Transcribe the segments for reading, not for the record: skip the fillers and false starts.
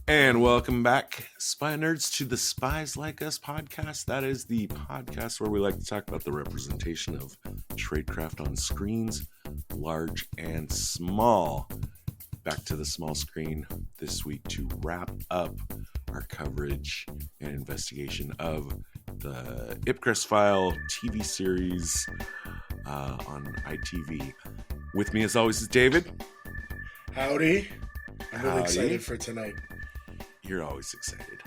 And welcome back, Spy Nerds, to the Spies Like Us podcast. That is the podcast where we like to talk about the representation of tradecraft on screens, large and small. Back to the small screen this week to wrap up our coverage and investigation of the IPCRESS File TV series on ITV. With me, as always, is David. Howdy. I'm really excited for tonight. You're always excited.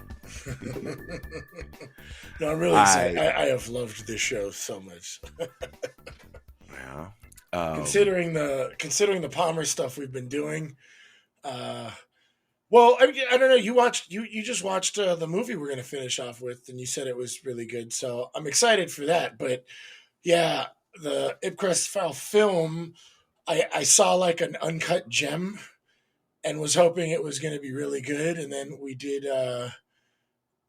No, I'm really excited. I have loved this show so much. Yeah. Considering the Palmer stuff we've been doing. Well, I don't know. You just watched the movie we're going to finish off with, and you said it was really good. So I'm excited for that. But yeah, the IPCRESS File film, I saw like an uncut gem. And was hoping it was going to be really good, and then we did. I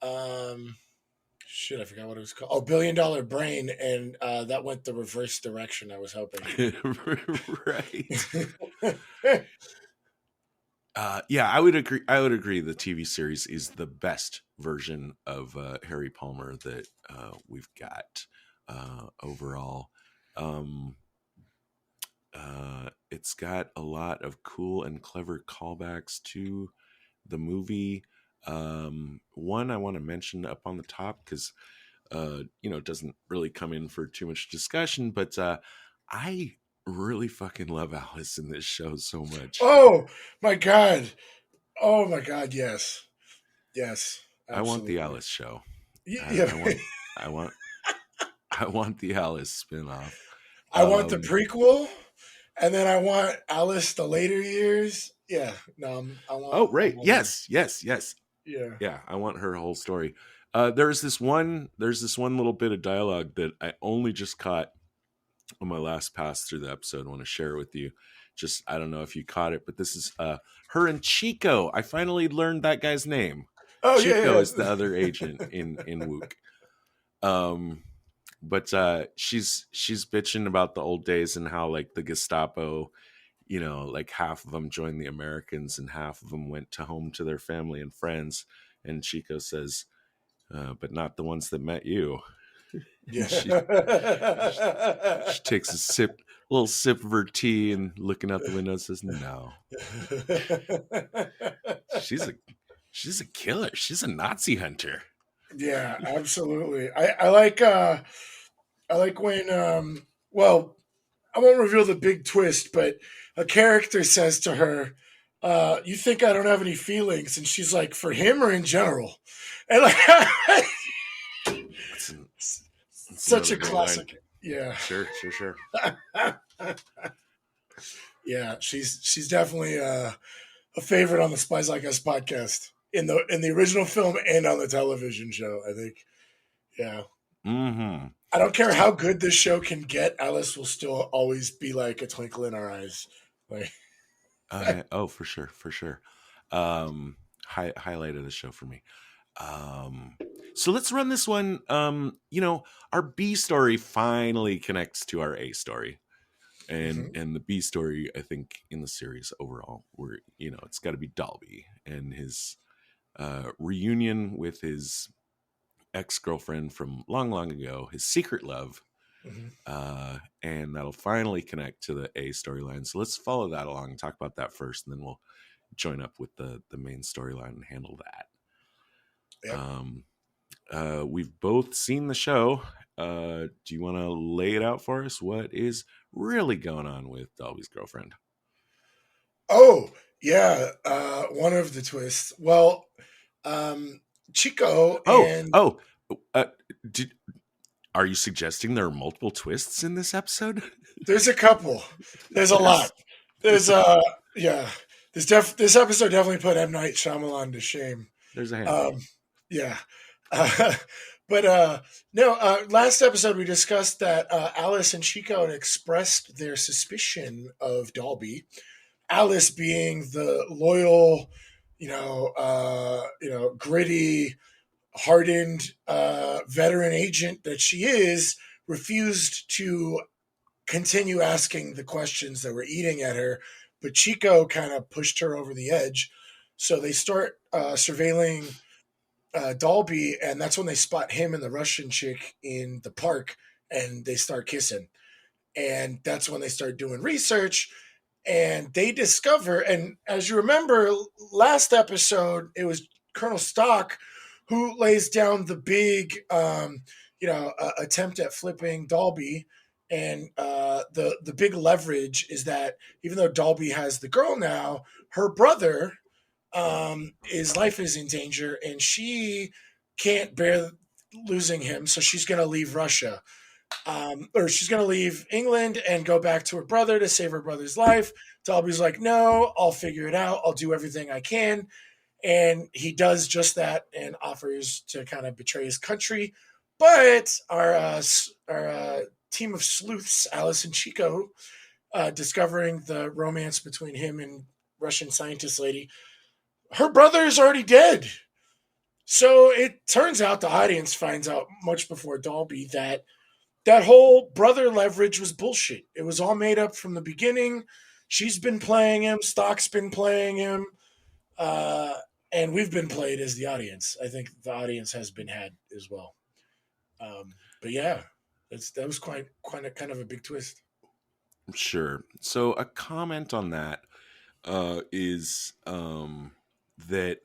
forgot what it was called. Oh, $1 Billion Brain, and that went the reverse direction. I was hoping. Right. Yeah, I would agree. The TV series is the best version of Harry Palmer that we've got overall. It's got a lot of cool and clever callbacks to the movie. One I want to mention up on the top because it doesn't really come in for too much discussion, but I really fucking love Alice in this show so much. Oh my god, yes, absolutely. I want the Alice show. Yeah. I want the Alice spinoff. I want the prequel. And then I want Alice the later years. Yeah, no, I want. Oh, right. Yes. Yeah. I want her whole story. There's this one little bit of dialogue that I only just caught on my last pass through the episode. I want to share it with you. Just, I don't know if you caught it, but this is her and Chico. I finally learned that guy's name. Oh, Chico is the other agent in Wook. But she's bitching about the old days and how like the Gestapo, like half of them joined the Americans and half of them went home to their family and friends. And Chico says, but not the ones that met you. Yeah. She takes a little sip of her tea and looking out the window says, no. She's a killer. She's a Nazi hunter. Yeah, absolutely. I like when well, I won't reveal the big twist, but a character says to her, you think I don't have any feelings? And she's like, for him or in general? And like such a classic. Line. Yeah. Sure. Yeah, she's definitely a favorite on the Spies Like Us podcast. In the original film and on the television show, I think. Yeah. Mm-hmm. I don't care how good this show can get, Alice will still always be like a twinkle in our eyes. Like, for sure. Highlight of the show for me. So let's run this one. Our B story finally connects to our A story. And the B story, I think, in the series overall, where it's got to be Dalby and his reunion with his ex-girlfriend from long ago, his secret love, and that'll finally connect to the A storyline. So let's follow that along and talk about that first, and then we'll join up with the main storyline and handle that. Yep. We've both seen the show. Do you want to lay it out for us? What is really going on with Dalby's girlfriend? Oh, yeah. One of the twists. Well, Chico are you suggesting there are multiple twists in this episode? There's a couple. There's a lot. There's this episode definitely put M. Night Shyamalan to shame. There's a handful. Yeah. Last episode we discussed that Alice and Chico had expressed their suspicion of Dalby. Alice being the loyal, gritty, hardened veteran agent that she is, refused to continue asking the questions that were eating at her. But Chico kind of pushed her over the edge. So they start surveilling Dalby, and that's when they spot him and the Russian chick in the park, and they start kissing. And that's when they start doing research, and they discover. And as you remember, last episode, it was Colonel Stock who lays down the big, attempt at flipping Dalby. And the big leverage is that even though Dalby has the girl now, her brother, his life is in danger, and she can't bear losing him, so she's going to leave Russia, or she's going to leave England and go back to her brother to save her brother's life. Dalby's like, no, I'll figure it out. I'll do everything I can. And he does just that and offers to kind of betray his country. But our team of sleuths, Alice and Chico, discovering the romance between him and Russian scientist lady, her brother is already dead. So it turns out the audience finds out much before Dalby that that whole brother leverage was bullshit. It was all made up from the beginning. She's been playing him. Stock's been playing him. Uh, and we've been played as the audience. I think the audience has been had as well. But yeah, that was quite a kind of a big twist. Sure. So a comment on that is that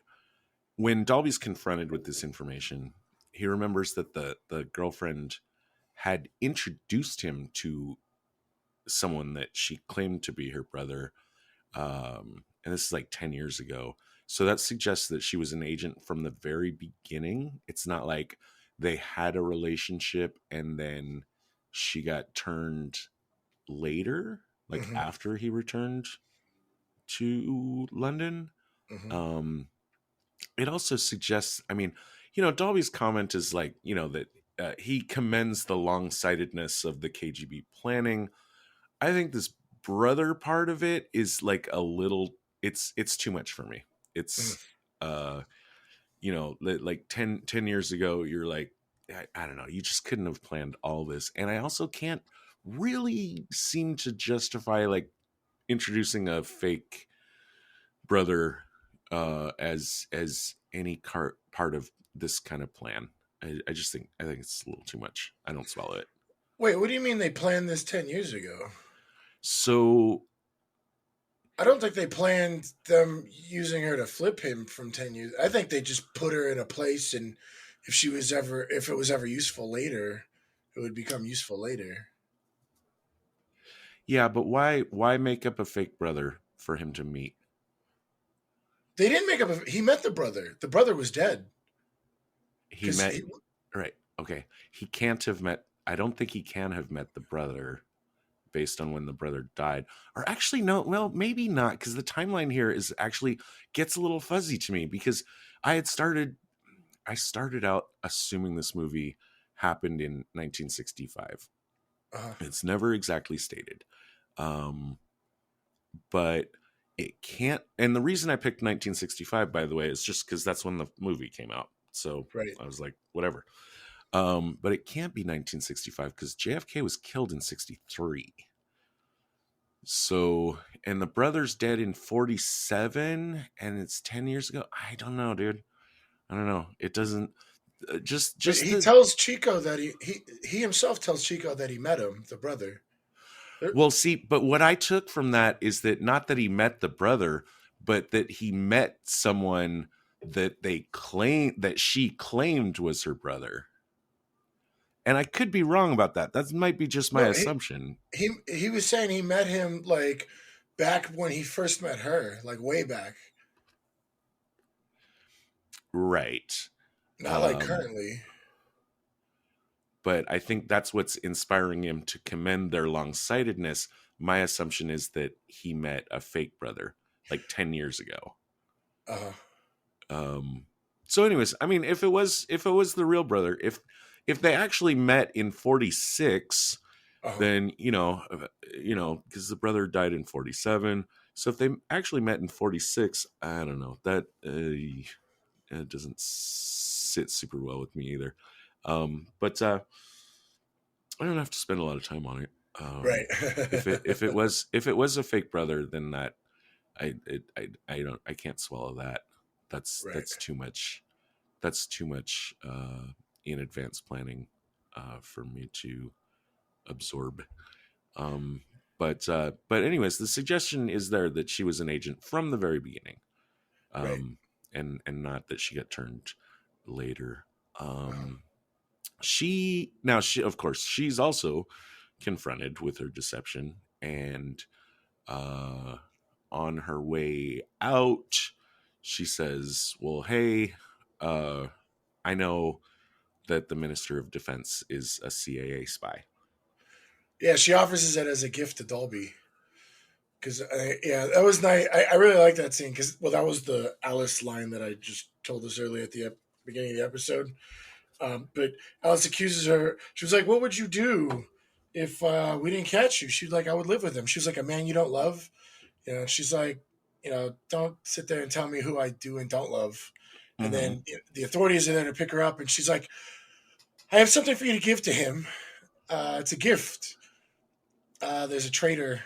when Dalby's confronted with this information, he remembers that the girlfriend had introduced him to someone that she claimed to be her brother. And this is like 10 years ago. So that suggests that she was an agent from the very beginning. It's not like they had a relationship and then she got turned later, like Mm-hmm. after he returned to London. Mm-hmm. Um, it also suggests, I mean, Dalby's comment is like, that he commends the long-sightedness of the KGB planning. I think this brother part of it is like a little, it's too much for me. It's, uh, like 10 years ago, you're like, I don't know, you just couldn't have planned all this. And I also can't really seem to justify like introducing a fake brother as any part of this kind of plan. I think it's a little too much. I don't swallow it. Wait, what do you mean they planned this 10 years ago? So I don't think they planned them using her to flip him from 10 years. I think they just put her in a place, and if it was ever useful later, it would become useful later. yeah, but why make up a fake brother for him to meet? They didn't make up he met the brother. The brother was dead. He Because met, right, okay. He can't have met, I don't think he can have met the brother based on when the brother died. Or actually no, well, maybe not, because the timeline here is actually gets a little fuzzy to me, because I started out assuming this movie happened in 1965. uh, It's never exactly stated. Um, but it can't. And the reason I picked 1965, by the way, is just because that's when the movie came out. So right. I was like, whatever. But it can't be 1965 because JFK was killed in 63. So, and the brother's dead in 47, and it's 10 years ago. I don't know, dude. I don't know. It doesn't. But Just he the tells Chico that he himself tells Chico that he met him, the brother. There- Well, see, but what I took from that is that not that he met the brother, but that he met someone that she claimed was her brother. And I could be wrong about that. That might be just my No, assumption. he was saying he met him like back when he first met her, like way back, Right. not like Um, currently. but I think that's what's inspiring him to commend their long-sightedness. My assumption is that he met a fake brother like 10 years ago. Uh, Um, so anyways, I mean, if it was the real brother, if they actually met in 46, uh, then because the brother died in 47. So if they actually met in 46, I don't know, that it doesn't sit super well with me either. But I don't have to spend a lot of time on it. right. If it was a fake brother, then I can't swallow that. Right. That's too much. That's too much in advance planning for me to absorb. Um, but anyways, the suggestion is there that she was an agent from the very beginning, Right. um, and not that she got turned later. Uh-huh. She of course she's also confronted with her deception, and uh, on her way out, she says, "Well, hey, uh, I know that the Minister of Defense is a CIA spy." Yeah, she offers it as a gift to Dalby. Because yeah, that was nice. I really like that scene because well, that was the Alice line that I just told us earlier at the beginning of the episode. But Alice accuses her. She was like, "What would you do if we didn't catch you?" She's like, "I would live with him." She was like, "A man you don't love." You know, she's like, "Don't sit there and tell me who I do and don't love." And Mm-hmm. then the authorities are there to pick her up, and she's like, "I have something for you to give to him. It's a gift. There's a traitor,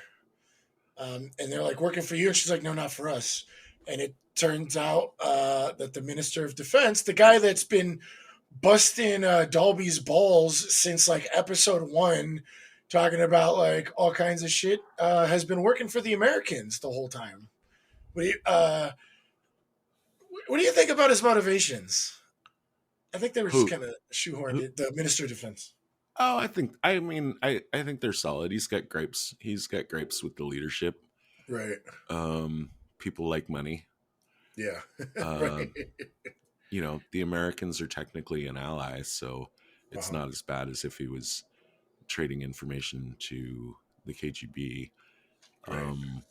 and they're like working for you." And she's like, "No, not for us." And it turns out that the Minister of Defense, the guy that's been busting Dalby's balls since like episode one, talking about like all kinds of shit, has been working for the Americans the whole time. What do you what do you think about his motivations? I think they were just Who? kind of shoehorned Who? it. The Minister of Defense. Oh, I think. I mean, I think they're solid. He's got gripes. He's got gripes with the leadership. Right. People like money. Yeah. Uh, Right. the Americans are technically an ally, so it's Uh-huh. not as bad as if he was trading information to the KGB. Right. Um,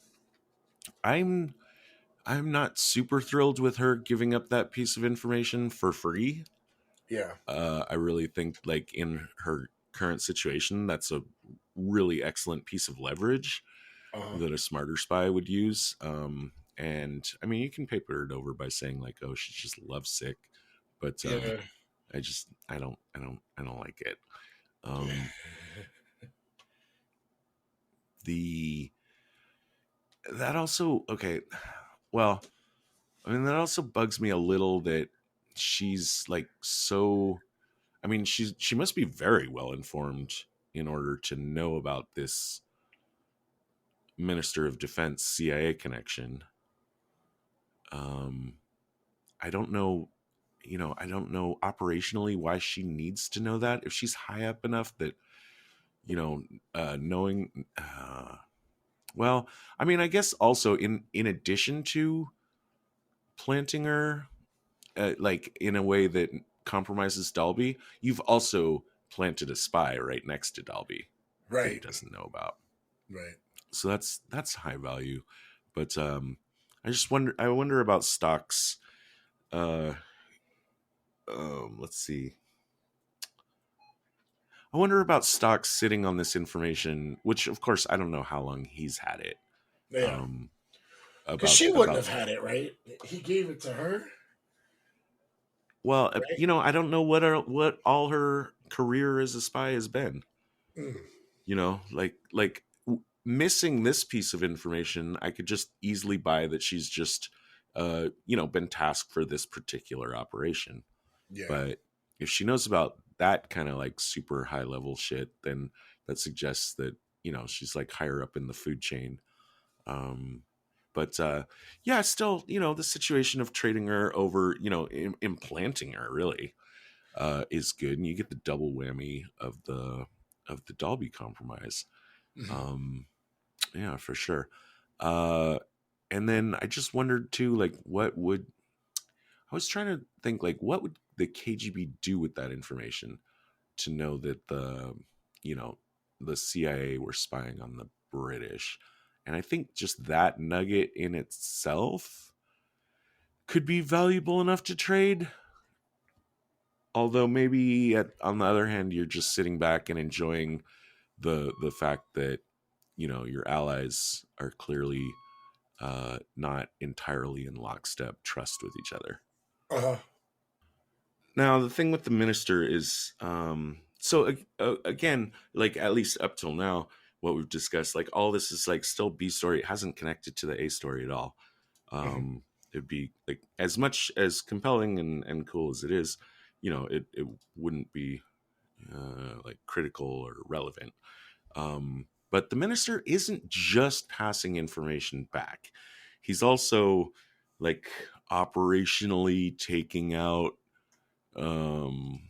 I'm I'm not super thrilled with her giving up that piece of information for free. Yeah. I really think, like, in her current situation, that's a really excellent piece of leverage Uh-huh. that a smarter spy would use. And I mean, you can paper it over by saying like, "Oh, she's just lovesick," but Yeah. I don't like it. Um, the that also okay. Well, I mean, that also bugs me a little that she's like so. I mean, she must be very well informed in order to know about this Minister of Defense CIA connection. Um, I don't know, I don't know operationally why she needs to know that. If she's high up enough that, you know, knowing, well, I mean, I guess also in addition to planting her, like in a way that compromises Dalby, you've also planted a spy right next to Dalby that he Right. doesn't know about. Right. So that's high value. But I wonder about stocks. Uh, let's see. I wonder about stocks sitting on this information, which of course I don't know how long he's had it. Yeah. Um, Because she wouldn't about have had it, right? He gave it to her, well, right? I don't know what all her career as a spy has been. Mm. Missing this piece of information, I could just easily buy that she's just been tasked for this particular operation. Yeah. But if she knows about that kind of like super high level shit, then that suggests that, she's like higher up in the food chain. Um, but yeah, still, the situation of trading her over, implanting her really is good, and you get the double whammy of the Dalby compromise. Mhm. Um, yeah, for sure. Uh, and then I just wondered too, like, I was trying to think, like, what would the KGB do with that information to know that you know, the CIA were spying on the British? And I think just that nugget in itself could be valuable enough to trade. Although maybe on the other hand, you're just sitting back and enjoying the fact that your allies are clearly not entirely in lockstep trust with each other. Uh-huh. Now, the thing with the minister is, so again, like at least up till now, what we've discussed, like all this is like still B story. It hasn't connected to the A story at all. Mhm. It'd be like as much as compelling and cool as it is, it wouldn't be like critical or relevant. But the minister isn't just passing information back. He's also like operationally taking out um,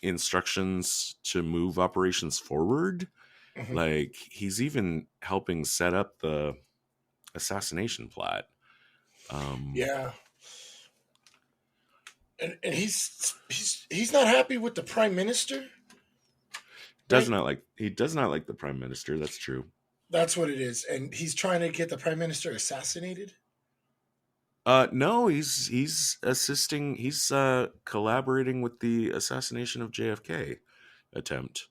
instructions to move operations forward. Mhm. Like he's even helping set up the assassination plot. Um, Yeah, and he's not happy with the prime minister, right? he does not like the prime minister. That's true. That's what it is, and he's trying to get the prime minister assassinated. No, he's assisting. He's collaborating with the assassination of JFK attempt.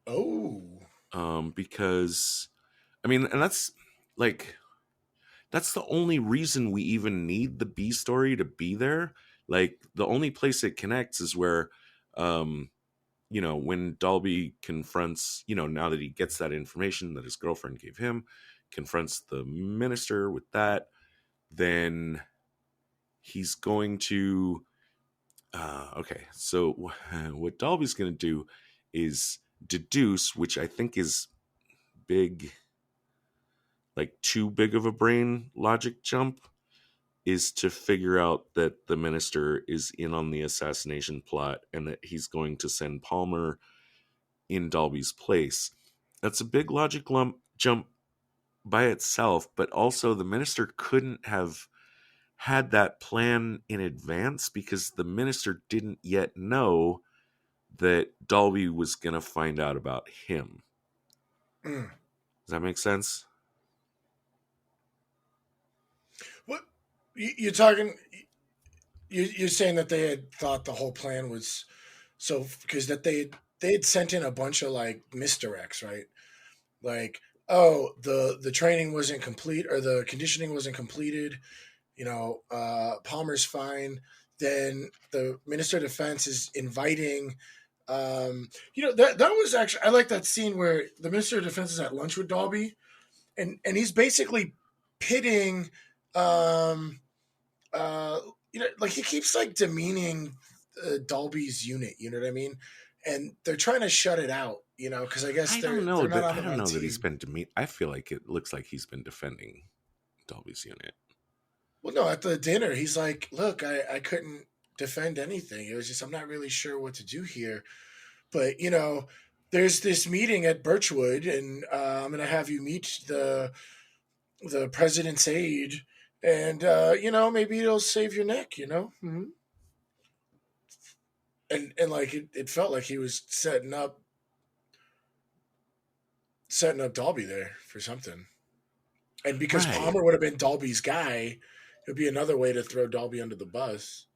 Oh. Because I mean, and like that's the only reason we even need the B story to be there. Like the only place it connects is where, um, when Dalby confronts, now that he gets that information that his girlfriend gave him, confronts the minister with that, then he's going to okay, so what Dalby's going to do is deduce, which I think is big, like too big of a brain logic jump, is to figure out that the minister is in on the assassination plot and that he's going to send Palmer in Dalby's place. That's a big logic jump by itself, but also the minister couldn't have had that plan in advance because the minister didn't yet know that Dalby was going to find out about him. Mm. Does that make sense? What you're talking? You're saying that they had thought the whole plan was so because that they had sent in a bunch of like misdirects, right? Like, oh, the training wasn't complete or the conditioning wasn't completed. Palmer's fine. Then the Minister of Defense is inviting. That was actually I like that scene where the Minister of Defense is at lunch with Dalby, and he's basically pitting. Um, uh, like he keeps like demeaning Dalby's unit. You know what I mean? And they're trying to shut it out. Because I guess they're not on I the don't right know that he's team. been I feel like it looks like he's been defending Dalby's unit. Well, no, at the dinner, he's like, "Look, I couldn't defend anything. It was just I'm not really sure what to do here. But there's this meeting at Birchwood, and I'm gonna have you meet the president's aide, and maybe it'll save your neck. Mhm. And like it felt like he was setting up Dalby there for something. And because Right. Palmer would have been Dalby's guy, it would be another way to throw Dalby under the bus.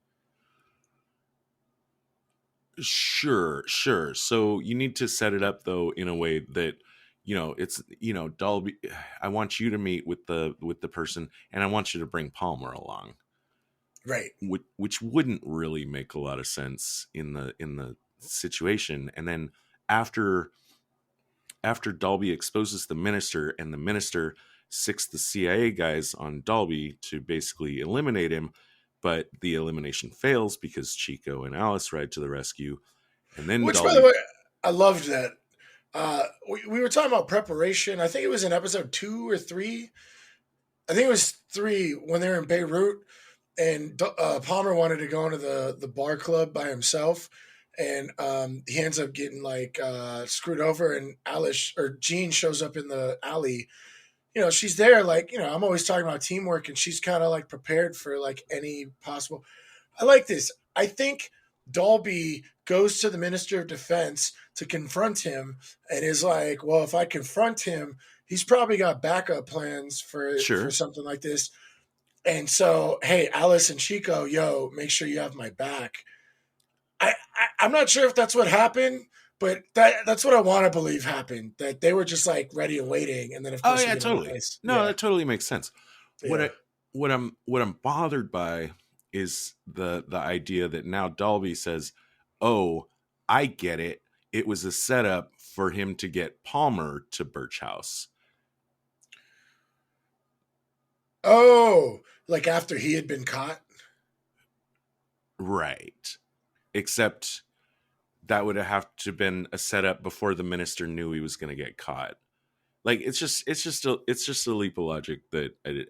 Sure, sure. So you need to set it up though in a way that it's Dalby. I want you to meet with the person, and I want you to bring Palmer along, Right. which wouldn't really make a lot of sense in the situation. And then after Dalby exposes the minister, and the minister sicks the CIA guys on Dalby to basically eliminate him, but the elimination fails because Chico and Alice ride to the rescue, and then Which, by the Dalby. way, I loved that. We were talking about preparation. I think it was in episode 2 or 3. I think it was 3 when they were in Beirut, and Palmer wanted to go into the bar club by himself, and he ends up getting like screwed over, and Alice or Jean shows up in the alley. She's there like I'm always talking about teamwork, and she's kind of like prepared for like any possible. I like this. I think Dalby goes to the Minister of Defense to confront him and is like, well, if I confront him, he's probably got backup plans for Sure. something like this. And so, hey, Alice and Chico, yo, make sure you have my back. I'm not sure if that's what happened, but that's what I want to believe happened. That they were just like ready and waiting, and then of Oh course we yeah, get a totally. nice, No, yeah, that totally makes sense. What yeah, I what I'm bothered by is the idea that now Dalby says, "Oh, I get it. It was a setup for him to get Palmer to Birch House. Oh, like after he had been caught? Right. Except that would have to been a setup before the minister knew he was going to get caught. Like it's just a leap of logic that I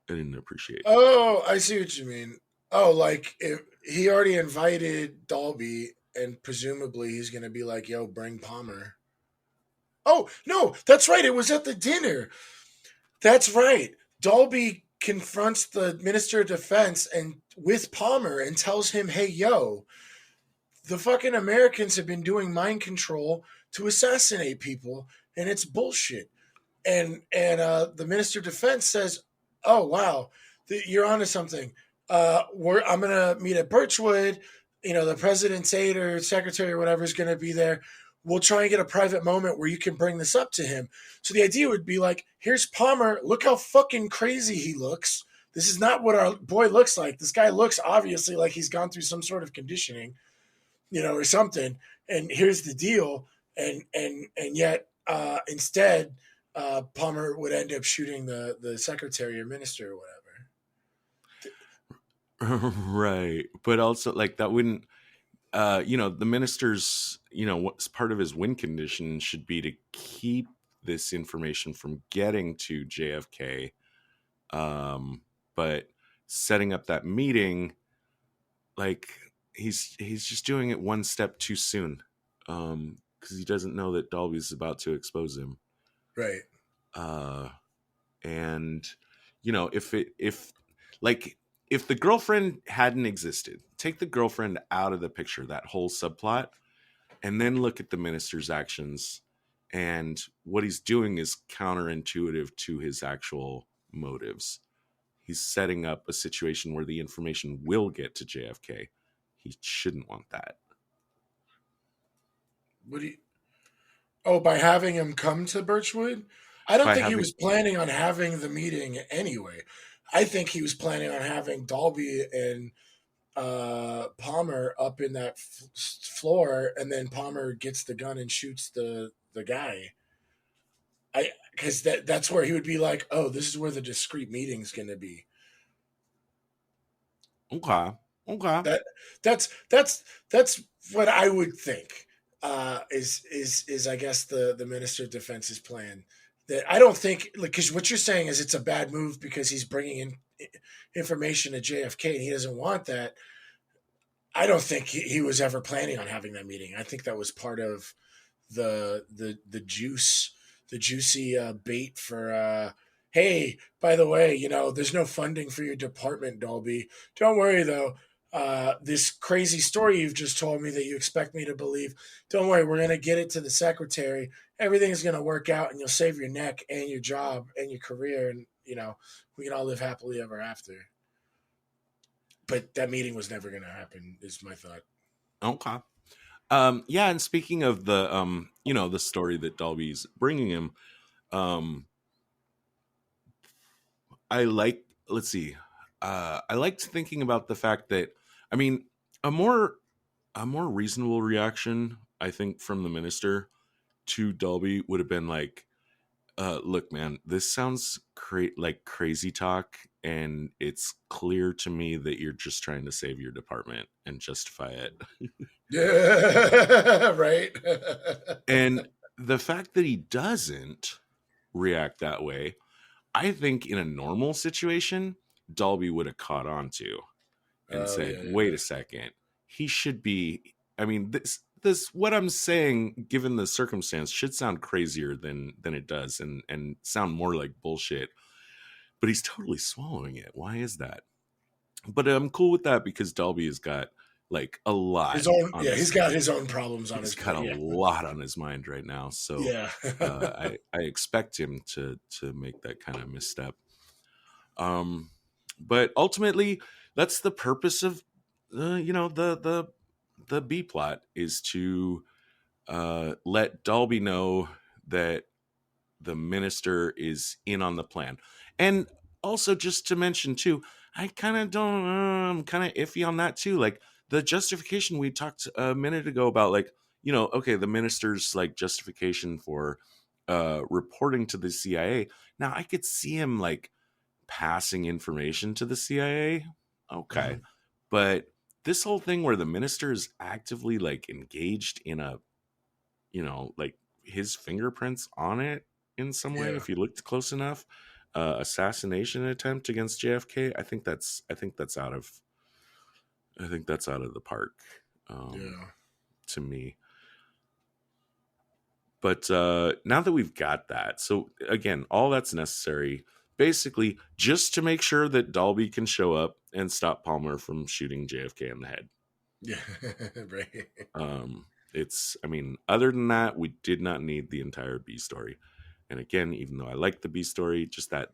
didn't appreciate. Oh, I see what you mean. Oh, like if he already invited Dalby, and presumably he's going to be like, yo, bring Palmer. Oh, no, that's right. It was at the dinner. That's right. Dalby confronts the Minister of Defense and with Palmer and tells him, hey, yo, the fucking Americans have been doing mind control to assassinate people, and it's bullshit. And the Minister of Defense says, "Oh wow, you're onto something. I'm gonna meet at Birchwood. You know, the president's aide or secretary or whatever is gonna be there. We'll try and get a private moment where you can bring this up to him." So the idea would be like, "Here's Palmer. Look how fucking crazy he looks. This is not what our boy looks like. This guy looks obviously like he's gone through some sort of conditioning, or something. And here's the deal. And yet, instead, Palmer would end up shooting the secretary or minister or whatever." Right. But also like that wouldn't the minister's, what's part of his win condition should be to keep this information from getting to JFK. But setting up that meeting, like he's just doing it one step too soon. Because he doesn't know that Dalby's about to expose him. Right. And if the girlfriend hadn't existed, take the girlfriend out of the picture, that whole subplot, and then look at the minister's actions, and what he's doing is counterintuitive to his actual motives. He's setting up a situation where the information will get to JFK. He shouldn't want that. What do you? Oh, by having him come to Birchwood? I don't By think he having was planning on having the meeting anyway. I think he was planning on having Dalby and Palmer up in that floor, and then Palmer gets the gun and shoots the guy. Because that's where he would be like, oh, this is where the discreet meeting's going to be. Okay. That that's what I would think. Is I guess the Minister of Defense's plan. That I don't think, because what you're saying is it's a bad move because he's bringing in information to JFK and he doesn't want that. I don't think he was ever planning on having that meeting. I think that was part of the juicy bait for. Hey, by the way, there's no funding for your department, Dalby. Don't worry though. This crazy story you've just told me that you expect me to believe. Don't worry, we're gonna get it to the secretary. Everything's gonna work out, and you'll save your neck and your job and your career, and we can all live happily ever after. But that meeting was never gonna happen. Is my thought. Okay. Yeah, and speaking of the the story that Dalby's bringing him, I like. Let's see. I liked thinking about the fact that, I mean, a more reasonable reaction, I think, from the minister to Dalby would have been like, "Look, man, this sounds like crazy talk, and it's clear to me that you're just trying to save your department and justify it." Yeah, right. And the fact that he doesn't react that way, I think in a normal situation, Dalby would have caught on to and Oh said, yeah. "Wait a second, he should be." I mean, this what I'm saying, given the circumstance, should sound crazier than it does, and sound more like bullshit. But he's totally swallowing it. Why is that? But I'm cool with that because Dalby has got like a lot His own, on yeah, his. he's got his own problems on He's his got plate. a Yeah, lot on his mind right now, so yeah. I expect him to make that kind of misstep. But ultimately, that's the purpose of the B plot, is to let Dalby know that the minister is in on the plan. And also, just to mention too, I kind of don't, I'm kind of iffy on that too. Like the justification we talked a minute ago about, like, okay, the minister's like justification for reporting to the CIA. Now I could see him like passing information to the CIA. Okay. Mhm. But this whole thing where the minister is actively like engaged in a, like his fingerprints on it in some way, Yeah. if you looked close enough, assassination attempt against JFK, I think that's out of the park, Yeah. to me. But now that we've got that, so again, all that's necessary basically just to make sure that Dalby can show up and stop Palmer from shooting JFK in the head. Yeah. Right. I mean, other than that, we did not need the entire B story. And again, even though I like the B story, just that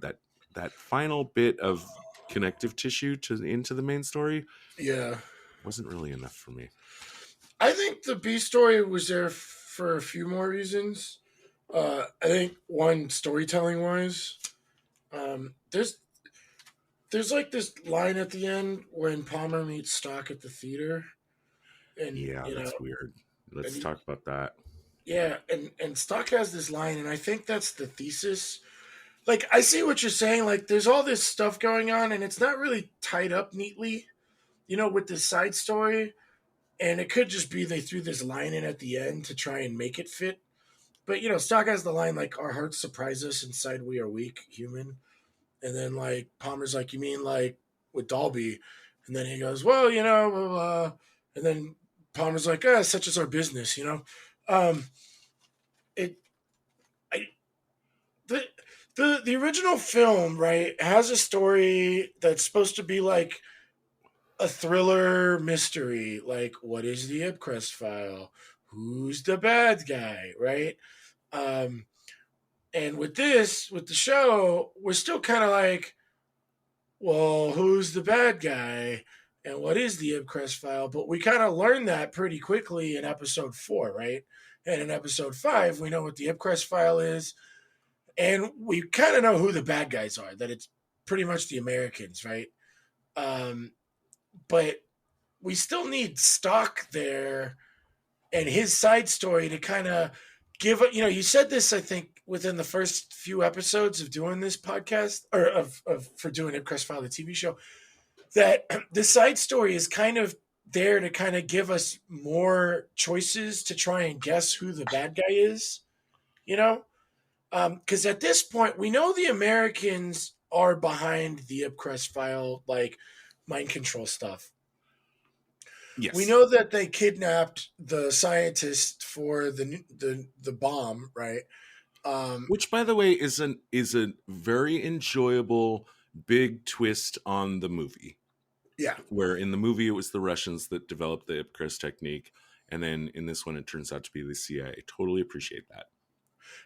final bit of connective tissue into the main story Yeah. wasn't really enough for me. I think the B story was there for a few more reasons. I think one, storytelling wise, there's like this line at the end when Palmer meets Stock at the theater, and Yeah, that's weird. and Let's talk about that. yeah, and Stock has this line, and I think that's the thesis. Like, I see what you're saying. Like, there's all this stuff going on, and it's not really tied up neatly, with this side story. And it could just be they threw this line in at the end to try and make it fit. But Stock has the line like, "Our hearts surprise us, inside we are weak, human." And then like Palmer's like, "You mean like with Dalby?" And then he goes, "Well, and then Palmer's like, "Such is our business." Um, it, I, the the original film, right, has a story that's supposed to be like a thriller mystery, like what is the IPCRESS file? Who's the bad guy, right? Um, and with the show, we're still kind of like, well, who's the bad guy? And what is the IPCRESS file? But we kind of learned that pretty quickly in episode 4, right? And in episode 5, we know what the IPCRESS file is. And we kind of know who the bad guys are, that it's pretty much the Americans, right? But we still need Stock there and his side story to kind of give it. You said this, I think, within the first few episodes of doing this podcast, or of for doing IPCRESS File, the TV show, that the side story is kind of there to kind of give us more choices to try and guess who the bad guy is, you know? Because at this point, we know the Americans are behind the IPCRESS file, like mind control stuff. We Yes. know that they kidnapped the scientist for the bomb, right? Which, by the way, is a very enjoyable big twist on the movie. Yeah, Where in the movie it was the Russians that developed the IPCRESS technique, and then in this one it turns out to be the CIA. Totally appreciate that.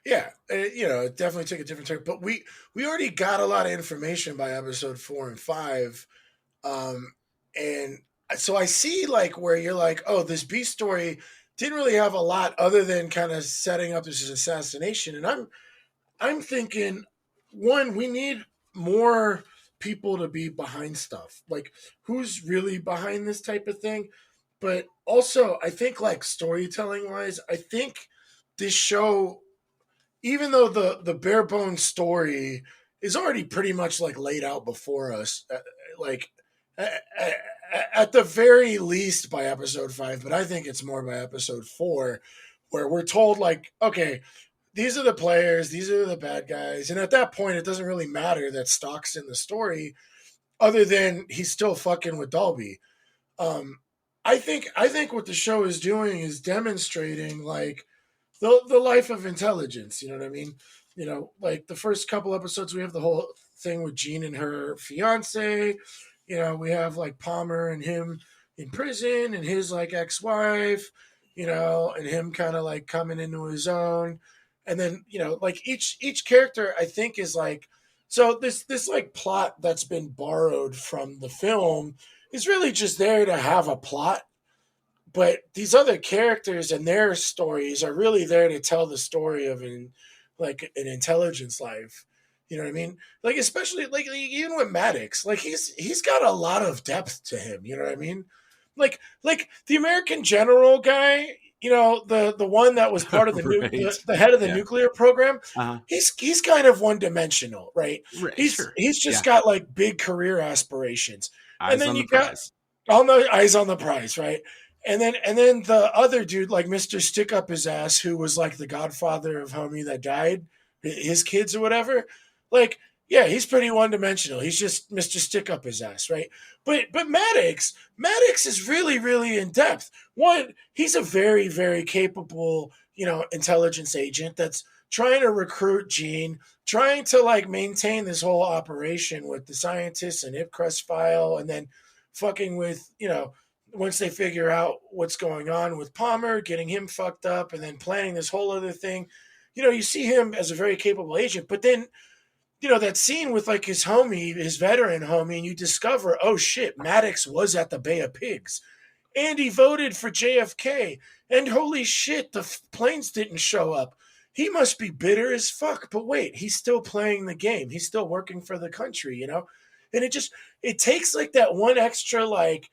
yeah. It definitely took a different turn, but we already got a lot of information by episode 4 and 5, and so I see like where you're like, oh, this B story didn't really have a lot other than kind of setting up this assassination, and I'm thinking, one, we need more people to be behind stuff. Like, who's really behind this type of thing? But also, I think, like, storytelling wise, I think this show, even though the bare bones story is already pretty much like laid out before us, like, uh, at the very least by episode 5, but I think it's more by episode 4, where we're told, like, okay, these are the players, these are the bad guys, and at that point, it doesn't really matter that Stock's in the story, other than he's still fucking with Dalby. Um, I think what the show is doing is demonstrating like the life of intelligence. You know what I mean? Like the first couple episodes, we have the whole thing with Jean and her fiance. We have like Palmer and him in prison, and his like ex-wife. And him kind of like coming into his own, and then like each character I think is like, so this like plot that's been borrowed from the film is really just there to have a plot, but these other characters and their stories are really there to tell the story of an intelligence life. You know what I mean? Like, especially like even with Maddox, like he's got a lot of depth to him. You know what I mean? Like the American general guy. you know, the one that was part of Right. the head of the Yeah. nuclear program, Uh-huh. he's kind of one dimensional, right? Right. He's Sure. he's just Yeah. got like big career aspirations, and Eyes then on the you got prize. all the eyes on the prize, right? And then the other dude, like Mister Stick Up His Ass, who was like the godfather of homie that died, his kids or whatever, like. Yeah, he's pretty one dimensional. He's just Mr. Stick Up His Ass, right? But Maddox is really, really in depth. One, he's a very, very capable, you know, intelligence agent that's trying to recruit Gene, trying to like maintain this whole operation with the scientists and IPCRESS File, and then fucking with, you know, once they figure out what's going on with Palmer, getting him fucked up, and then planning this whole other thing. You know, you see him as a very capable agent, but then you know, that scene with like his homie, his veteran homie, and you discover, oh shit, Maddox was at the Bay of Pigs and he voted for JFK. And holy shit, the planes didn't show up. He must be bitter as fuck. But wait, he's still playing the game. He's still working for the country, you know? And it takes like that one extra like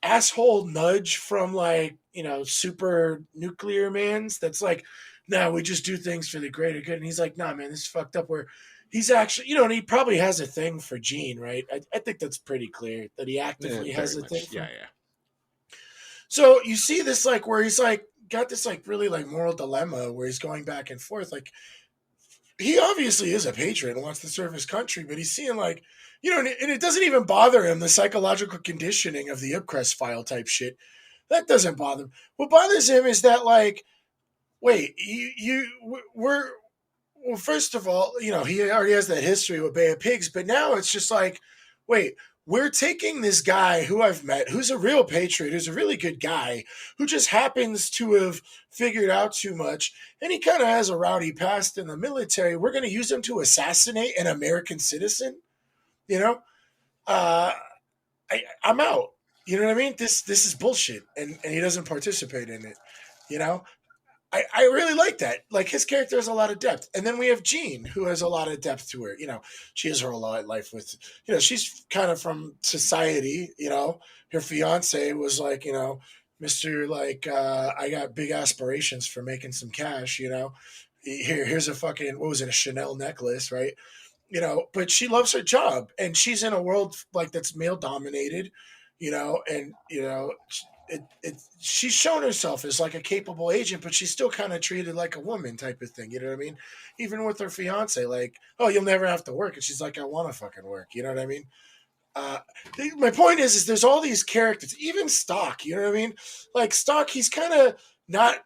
asshole nudge from like, you know, super nuclear man's that's like, nah, we just do things for the greater good. And he's like, nah, man, this is fucked up. Where he's actually, you know, and he probably has a thing for Gene, right? I think that's pretty clear that he Yeah, actively has very a thing much. for Yeah. him. Yeah. So you see this like where he's like got this like really like moral dilemma where he's going back and forth. Like he obviously is a patriot and wants to serve his country, but he's seeing like, you know, and it doesn't even bother him the psychological conditioning of the IPCRESS file type shit. That doesn't bother him. What bothers him is that like, wait, we're well, first of all, you know, he already has that history with Bay of Pigs, but now it's just like, wait, we're taking this guy who I've met, who's a real patriot, who's a really good guy, who just happens to have figured out too much, and he kind of has a rowdy past in the military. We're going to use him to assassinate an American citizen, you know? Uh, I'm out. You know what I mean? This is bullshit, and he doesn't participate in it. You know, I really like that. Like his character has a lot of depth. And then we have Jean, who has a lot of depth to her. You know, she has her whole life with, you know, she's kind of from society, you know. Her fiance was like, you know, Mr. Like, I got big aspirations for making some cash, you know. Here's a fucking, what was it, a Chanel necklace, right? You know, but she loves her job and she's in a world like that's male dominated, you know, and, you know, she's shown herself as like a capable agent, but she's still kind of treated like a woman type of thing. You know what I mean? Even with her fiance, like, oh, you'll never have to work, and she's like, I want to fucking work. You know what I mean? Uh, my point is there's all these characters, even Stock. You know what I mean? Like Stock, he's kind of not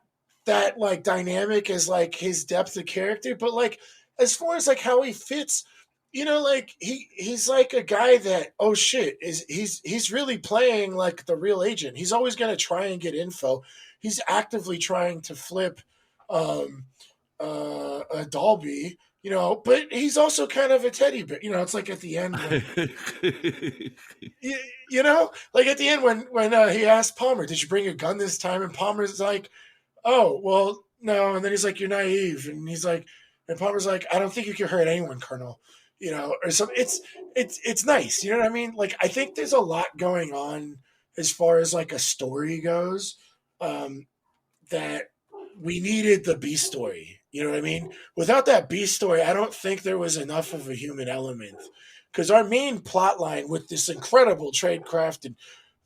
that like dynamic as like his depth of character, but like as far as like how he fits, you know, like he's like a guy that oh shit is he's really playing like the real agent. He's always gonna try and get info. He's actively trying to flip um a Dalby, you know, but he's also kind of a teddy bear. You know, it's like at the end when you know, like at the end when he asked Palmer, "Did you bring a gun this time?" And Palmer's like, "Oh, well, no." And then he's like, "You're naive," and he's like, and Palmer's like, "I don't think you can hurt anyone, Colonel." You know, or something. It's nice. You know what I mean? Like I think there's a lot going on as far as like a story goes. Um, that we needed the B story. You know what I mean? Without that B story, I don't think there was enough of a human element. Because our main plot line with this incredible tradecraft and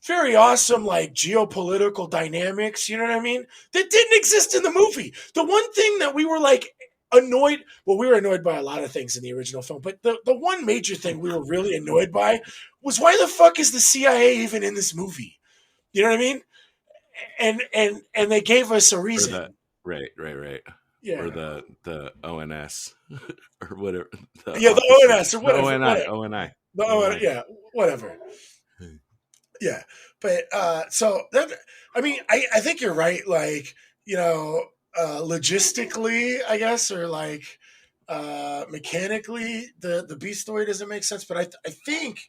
very awesome like geopolitical dynamics, you know what I mean? That didn't exist in the movie. The one thing that we were like annoyed, well, we were annoyed by a lot of things in the original film, but the one major thing we were really annoyed by was why the fuck is the CIA even in this movie? You know what I mean? And they gave us a Or the reason. right. Or Yeah, the ONS or whatever the yeah, the officer. ONS or The whatever, ONI, whatever. ONI, The ONS, ONI. yeah, whatever. Yeah, but so that I mean, I think you're right. Like you know, logistically, I guess, or like mechanically, the B story doesn't make sense. But I think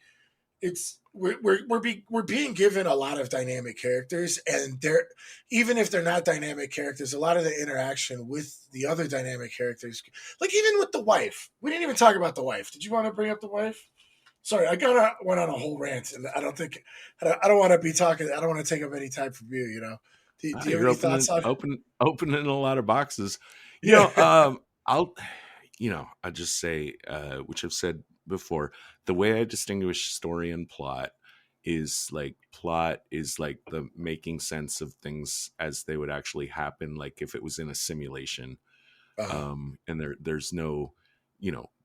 it's we're being given a lot of dynamic characters, and they're even if they're not dynamic characters, a lot of the interaction with the other dynamic characters, like even with the wife, we didn't even talk about the wife. Did you want to bring up the wife? Sorry, I got went on a whole rant, and I don't think I don't want to be talking. I don't want to take up any time from you. You know. Do you have You're any thoughts on? opening a lot of boxes. Yeah. I'll I just say, which I've said before, the way I distinguish story and plot is like the making sense of things as they would actually happen, like if it was in a simulation. Uh-huh. And there's no,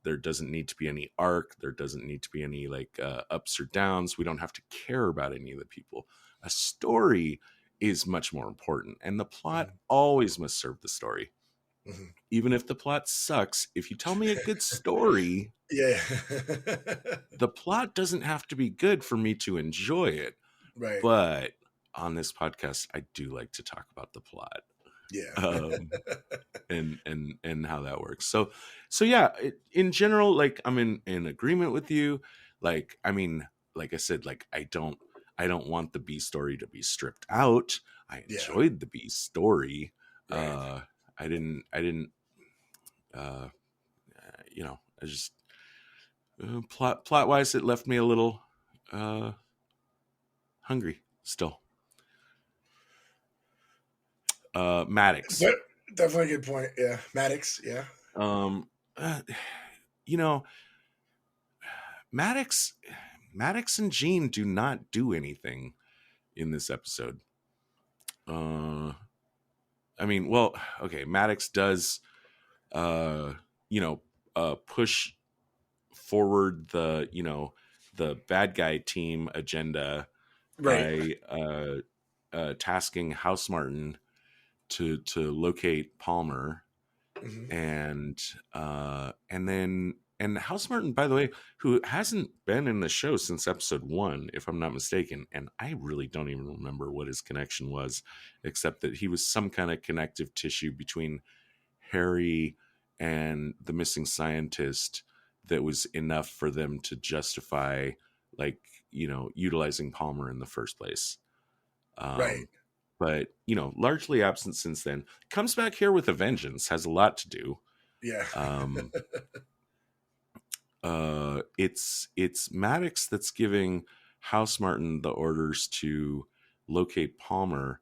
there doesn't need to be any arc. There doesn't need to be any like ups or downs. We don't have to care about any of the people. A story is much more important, and the plot Mhm. always must serve the story. Mhm. Even if the plot sucks, if you tell me a good story, Yeah. the plot doesn't have to be good for me to enjoy it. Right. But on this podcast, I do like to talk about the plot. Yeah. Um, and how that works. So yeah, in general, like I'm in agreement with you. Like, I mean, like I said, like I don't want the B story to be stripped out. I Yeah. enjoyed the B story. Right. I didn't uh I just plot wise it left me a little uh hungry still. Maddox. Definitely a good point. Yeah. Maddox. Yeah. Um uh, you know, Maddox Maddox and Jean do not do anything in this episode. Uh I mean, well, okay, Maddox does uh you know push forward the bad guy team agenda Right. by tasking Housemartin to locate Palmer. Hmm. And Housemartin, by the way, who hasn't been in the show since episode 1, if I'm not mistaken, and I really don't even remember what his connection was, except that he was some kind of connective tissue between Harry and the missing scientist that was enough for them to justify, like, utilizing Palmer in the first place. Right. um but largely absent since then. Comes back here with a vengeance, has a lot to do. Yeah. um it's Maddox that's giving Housemartin the orders to locate Palmer,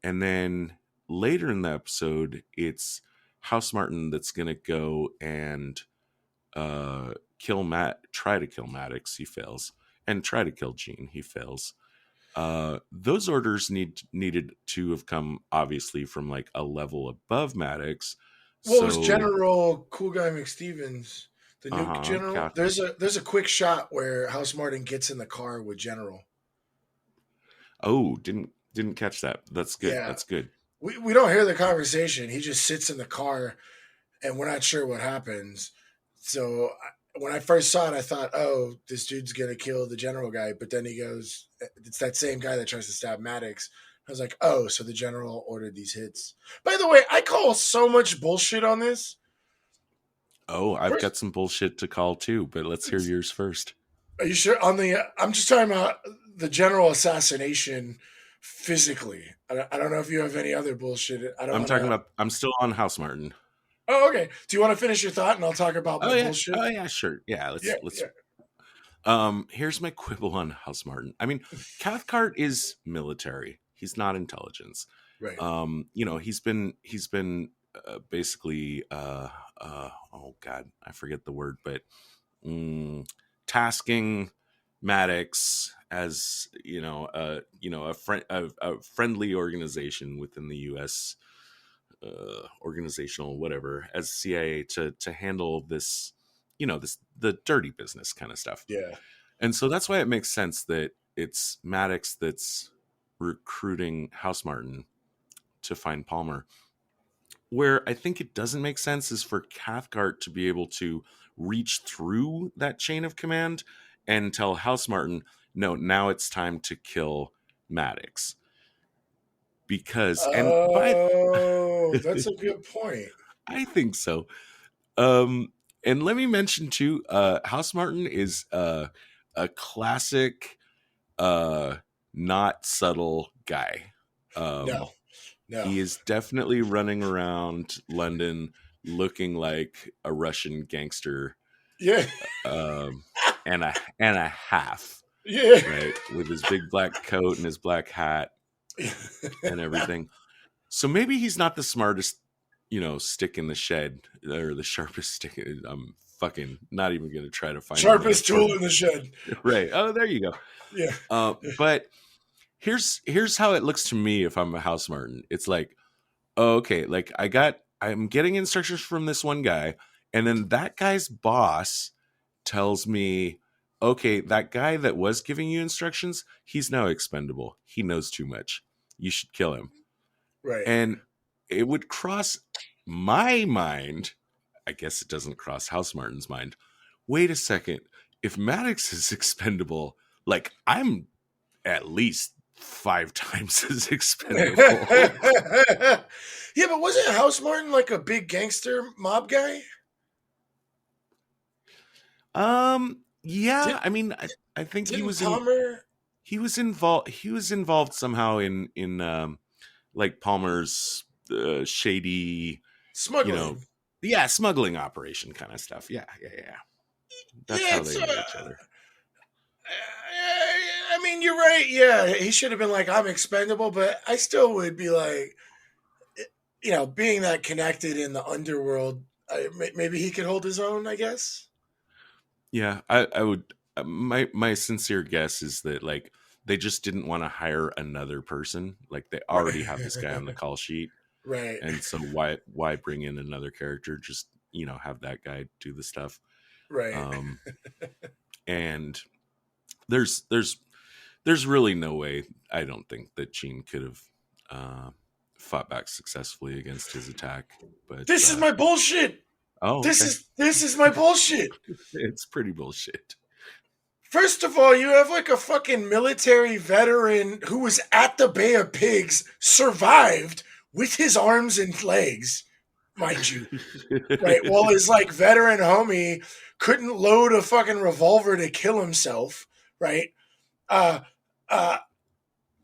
and then later in the episode, it's Housemartin that's gonna go and try to kill Maddox. He fails, and try to kill Jean. He fails. Those orders needed to have come obviously from like a level above Maddox. Well, it was So, General Cool Guy McStevens, the nuke uh-huh, general. There's a quick shot where House Martin gets in the car with General. oh, didn't catch that. That's good. Yeah. That's good. We don't hear the conversation. He just sits in the car, and we're not sure what happens. So when I first saw it, I thought, "Oh, this dude's gonna kill the general guy." But then he goes, "It's that same guy that tries to stab Maddox." I was like, "Oh, so the general ordered these hits." By the way, I call so much bullshit on this. Oh, I've First, got some bullshit to call too, but let's hear yours first. are you sure on the? I'm just talking about the general assassination physically. I don't know if you have any other bullshit. I don't I'm want talking to. about. I'm still on Housemartin. Oh, okay. Do you want to finish your thought and I'll talk about Oh my yeah. bullshit? Oh yeah. Sure. Yeah. Yeah, Let's. yeah. Here's my quibble on Housemartin. I mean, Cathcart is military. He's not intelligence. Right. He's been basically oh god, I forget the word, but tasking Maddox as a friendly organization within the U.S. Organizational whatever as CIA to handle this, the dirty business kind of stuff. Yeah. And so that's why it makes sense that it's Maddox that's recruiting Housemartin to find Palmer. Where I think it doesn't make sense is for Cathcart to be able to reach through that chain of command and tell Housemartin, no, now it's time to kill Maddox. Because, and by, Oh, that's a good point. I think so. And let me mention too, Housemartin is a classic, uh, not subtle guy. No, Um, no. He is definitely running around London looking like a Russian gangster, Yeah, um, and a half, yeah. right, with his big black coat and his black hat. and everything. So maybe he's not the smartest, stick in the shed or the sharpest stick. I'm fucking not even going to try to find the Sharpest tool metaphor. in the shed. Right. Oh, there you go. Yeah. But here's how it looks to me if I'm a Housemartin. It's like, oh, okay, like I'm getting instructions from this one guy, and then that guy's boss tells me, okay, that guy that was giving you instructions, he's now expendable. He knows too much. You should kill him. Right. And it would cross my mind. I guess it doesn't cross Housemartin's mind. Wait a second. If Maddox is expendable, like I'm at least 5 times as expendable. Yeah, but wasn't Housemartin like a big gangster mob guy? Yeah, Did, I mean, I think didn't Palmer he was involved somehow in like Palmer's shady, you know, smuggling? yeah, smuggling operation kind of stuff. Yeah, yeah, yeah. That's Yeah, how they know each other. I mean, you're right. Yeah, he should have been like, I'm expendable, but I still would be like, being that connected in the underworld, maybe he could hold his own, I guess. Yeah, I would. My sincere guess is that like they just didn't want to hire another person. Like they Right. already have this guy on the call sheet, Right. and so why bring in another character? Just have that guy do the stuff. Right. Um, and there's really no way, I don't think, that Gene could have uh, fought back successfully against his attack. But This is my bullshit. oh, This okay, is my bullshit. it's pretty bullshit. First of all, you have like a fucking military veteran who was at the Bay of Pigs, survived with his arms and legs, mind you, right? While his like veteran homie couldn't load a fucking revolver to kill himself, right? Uh, uh,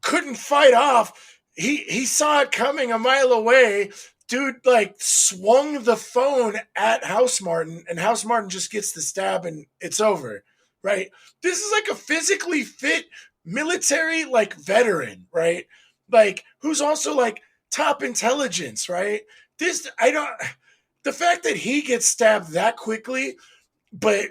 couldn't fight off. He saw it coming a mile away. Dude, like swung the phone at Housemartin, and Housemartin just gets the stab, and it's over. Right? This is like a physically fit military like veteran, right? Like who's also like top intelligence, right? This I don't. The fact that he gets stabbed that quickly, but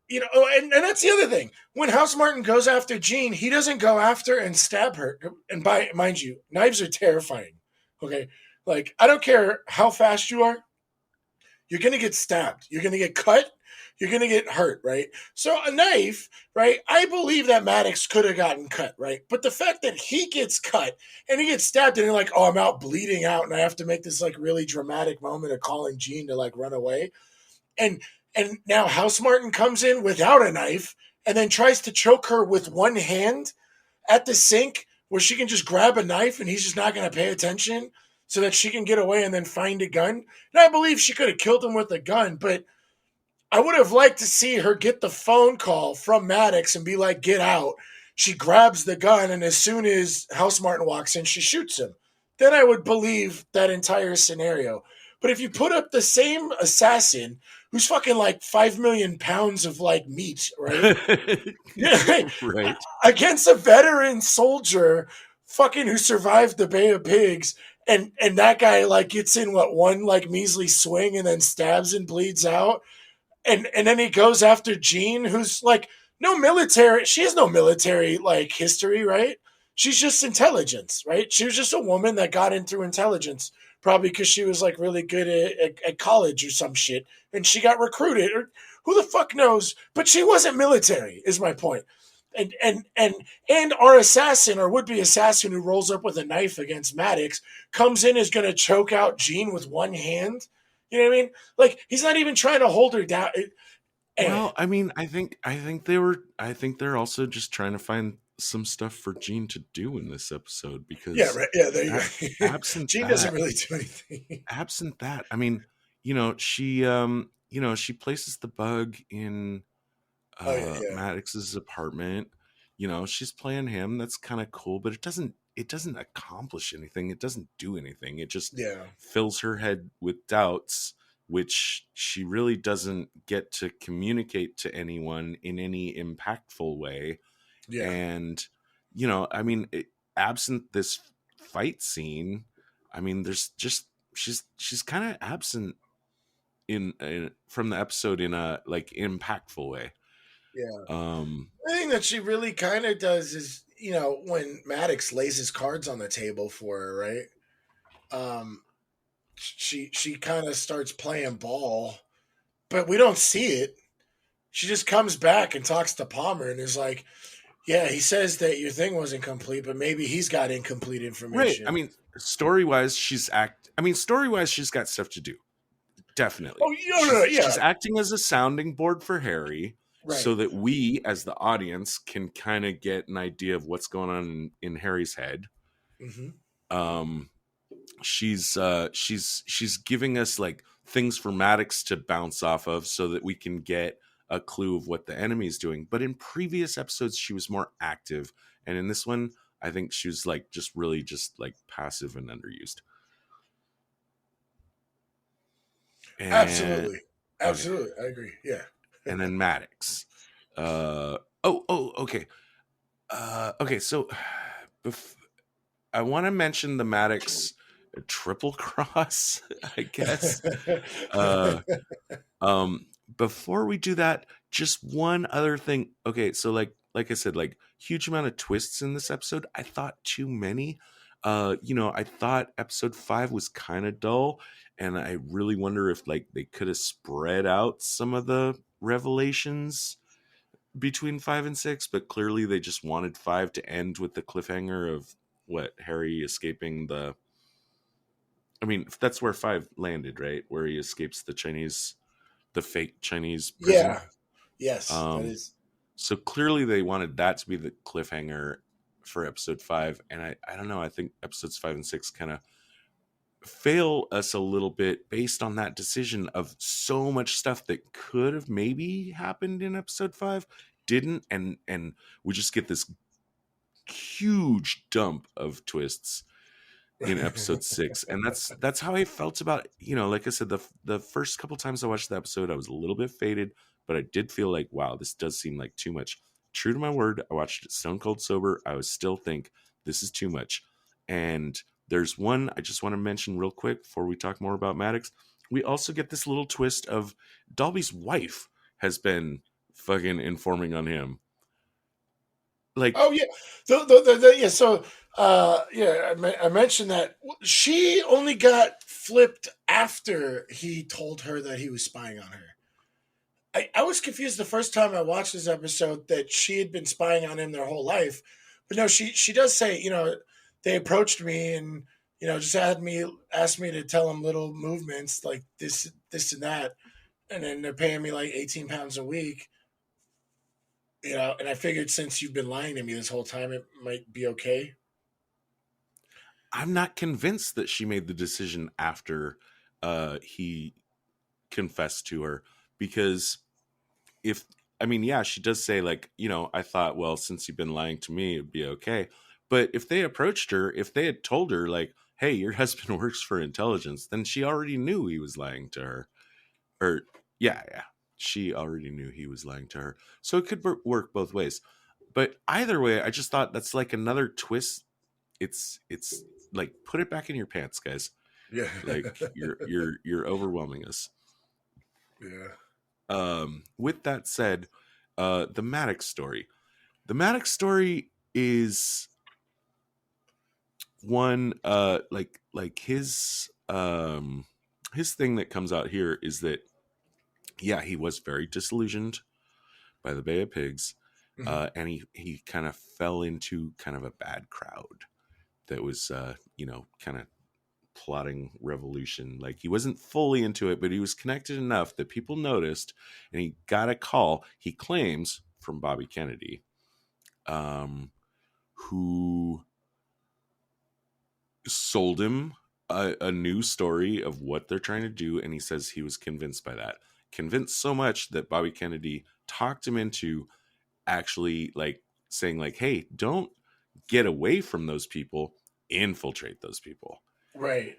and that's the other thing. When Housemartin goes after Jean, he doesn't go after and stab her. And mind you, knives are terrifying. Okay, like I don't care how fast you are, you're gonna get stabbed. You're gonna get cut. You're gonna get hurt, right? So a knife, right? I believe that Maddox could have gotten cut, right? But the fact that he gets cut and he gets stabbed, and you're like, oh, I'm out bleeding out, and I have to make this like really dramatic moment of calling Jean to like run away and now Housemartin comes in without a knife and then tries to choke her with one hand at the sink where she can just grab a knife and he's just not going to pay attention so that she can get away and then find a gun. And I believe she could have killed him with a gun, but I would have liked to see her get the phone call from Maddox and be like, get out. She grabs the gun, and as soon as Housemartin walks in, she shoots him. Then I would believe that entire scenario. But if you put up the same assassin who's fucking like 5 million pounds of like meat, right? Right. Against a veteran soldier fucking who survived the Bay of Pigs, and that guy like gets in one like measly swing and then stabs and bleeds out, and then he goes after Jean, who's like no military. She has no military like history, right? She's just intelligence, right? She was just a woman that got in through intelligence, probably because she was like really good at college or some shit, and she got recruited. Or who the fuck knows? But she wasn't military, is my point. And our assassin or would be assassin who rolls up with a knife against Maddox comes in is going to choke out Jean with one hand. You know what I mean? Like he's not even trying to hold her down. Anyway. Well, I mean, I think they're also just trying to find some stuff for Gene to do in this episode because Yeah, right. Yeah, there you go. absent Jean that, doesn't really do anything. I mean, she places the bug in Oh yeah, Maddox's apartment. She's playing him. That's kind of cool, but it doesn't accomplish anything. It doesn't do anything. It just yeah, fills her head with doubts, which she really doesn't get to communicate to anyone in any impactful way. yeah, And, I mean, absent this fight scene, I mean, there's just she's kind of absent in from the episode in a like impactful way. Yeah. Um, The thing that she really kind of does is, when Maddox lays his cards on the table for her, right? Um, she kind of starts playing ball, but we don't see it. She just comes back and talks to Palmer and is like, "Yeah, he says that your thing wasn't complete, but maybe he's got incomplete right. I information." mean, story wise, story wise, she's got stuff to do. Definitely. Oh, no, She's yeah, acting as a sounding board for Harry so right. that we as the audience can kind of get an idea of what's going on in Harry's head. Hmm. Um she's giving us like things for Maddox to bounce off of so that we can get a clue of what the enemy is doing. But in previous episodes she was more active, and in this one I think she was like just really just like passive and underused. And Absolutely, okay. absolutely, I agree. Yeah. And then Maddox. Okay. Okay, so bef- I want to mention the Maddox triple cross, I guess. Uh, Before we do that, just one other thing. Okay, so like I said, like huge amount of twists in this episode. I thought too many. I thought episode 5 was kind of dull, and I really wonder if like they could have spread out some of the revelations between 5 and 6, but clearly they just wanted 5 to end with the cliffhanger of what Harry escaping the. I mean, that's where 5 landed, right? Where he escapes the fake Chinese prison. Yeah. Yes, that Um, is. so clearly they wanted that to be the cliffhanger for episode 5, and I don't know. I think episodes 5 and 6 kind of fail us a little bit based on that decision of so much stuff that could have maybe happened in episode 5 didn't, and we just get this huge dump of twists in episode 6, and that's how I felt about, like I said, the first couple times I watched the episode I was a little bit faded, but I did feel like, wow, this does seem like too much. True to my word, I watched it stone cold sober. I was still think this is too much. And there's one I just want to mention real quick before we talk more about Maddox. We also get this little twist of Dalby's wife has been fucking informing on him, like. Oh yeah, yeah. So yeah, I mentioned that she only got flipped after he told her that he was spying on her. I was confused the first time I watched this episode that she had been spying on him their whole life, but no, she does say, they approached me and just asked me to tell them little movements like this and that, and then they're paying me like 18 pounds a week. And I figured since you've been lying to me this whole time, it might be okay. I'm not convinced that she made the decision after he confessed to her, because if I mean, yeah, she does say like, I thought, well, since you've been lying to me, it'd be okay. But if they approached her, if they had told her like, hey, your husband works for intelligence, then she already knew he was lying to her. Or yeah, she already knew he was lying to her. So it could work both ways. But either way, I just thought that's like another twist. It's like, put it back in your pants, guys. Yeah. Like you're overwhelming us. Yeah. With that said, the Maddox story. The Maddox story is one like his thing that comes out here is that, yeah, he was very disillusioned by the Bay of Pigs, Mhm. and he kind of fell into kind of a bad crowd that was kind of plotting revolution. Like, he wasn't fully into it, but he was connected enough that people noticed, and he got a call, he claims, from Bobby Kennedy, who sold him a new story of what they're trying to do, and he says he was convinced by that. Convinced so much that Bobby Kennedy talked him into actually like saying like, hey, don't get away from those people, infiltrate those people. Right.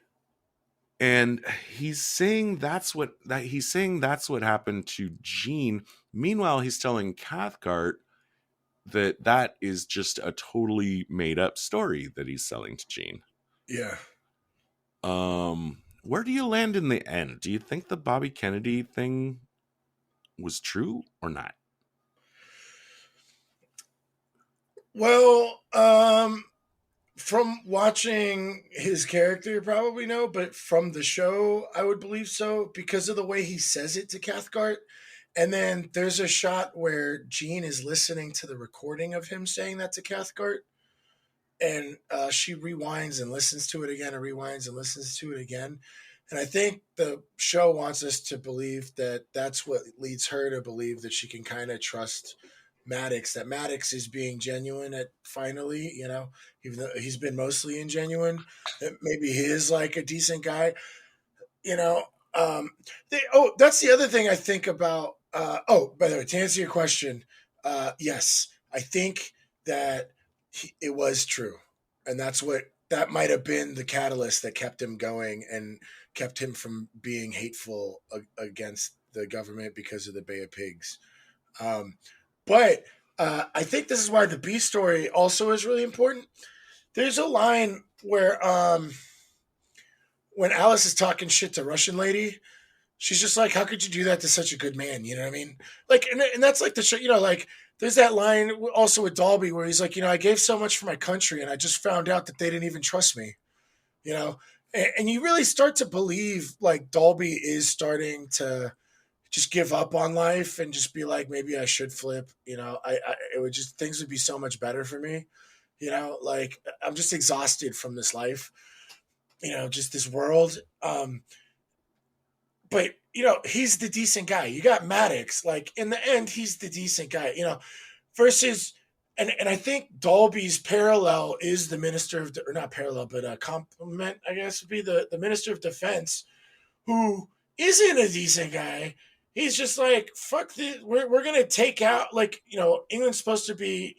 And he's saying that's what happened to Jean. Meanwhile, he's telling Cathcart that is just a totally made up story that he's selling to Jean. Yeah. Where do you land in the end? Do you think the Bobby Kennedy thing was true or not? Well, from watching his character, probably no, but from the show, I would believe so because of the way he says it to Cathcart. And then there's a shot where Jean is listening to the recording of him saying that to Cathcart, and she rewinds and listens to it again, and rewinds and listens to it again. And I think the show wants us to believe that that's what leads her to believe that she can kind of trust Maddox, that Maddox is being genuine at finally, even though he's been mostly ingenuine, that maybe he is like a decent guy, you know. That's the other thing I think about. By the way, to answer your question, yes, I think that it was true, and that might have been the catalyst that kept him going and kept him from being hateful against the government because of the Bay of Pigs. But I think this is why the B story also is really important. There's a line where when Alice is talking shit to Russian lady, she's just like, "How could you do that to such a good man?" You know what I mean? Like, and that's like the show. Like there's that line also with Dalby where he's like, "I gave so much for my country, and I just found out that they didn't even trust me." You know, and you really start to believe like Dalby is starting to just give up on life and just be like, maybe I should flip. It would just things would be so much better for me. Like I'm just exhausted from this life. Just this world. But he's the decent guy. You got Maddox. Like in the end, he's the decent guy. Versus, and I think Dalby's parallel is the minister of, or not parallel, but a complement, I guess, would be the minister of defense, who isn't a decent guy. He's just like, fuck this. We're gonna take out, like, England's supposed to be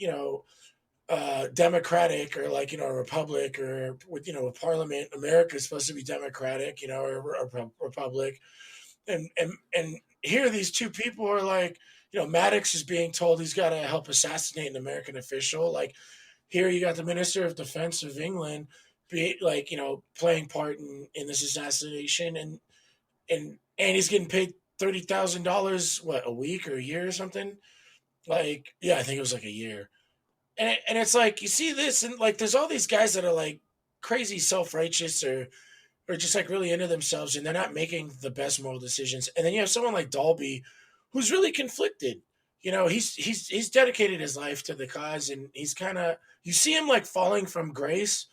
democratic, or like a republic, or with a parliament. America's supposed to be democratic, or a republic. And here these two people are like, Maddox is being told he's got to help assassinate an American official. Like here you got the Minister of Defense of England be like, playing part in this assassination, and he's getting paid $30,000 what, a week or a year or something. Like, yeah, I think it was like a year. And it's like you see this, and like there's all these guys that are like crazy self-righteous, or just like really into themselves, and they're not making the best moral decisions. And then you have someone like Dalby who's really conflicted. He's dedicated his life to the cause, and he's kind of, you see him like falling from grace,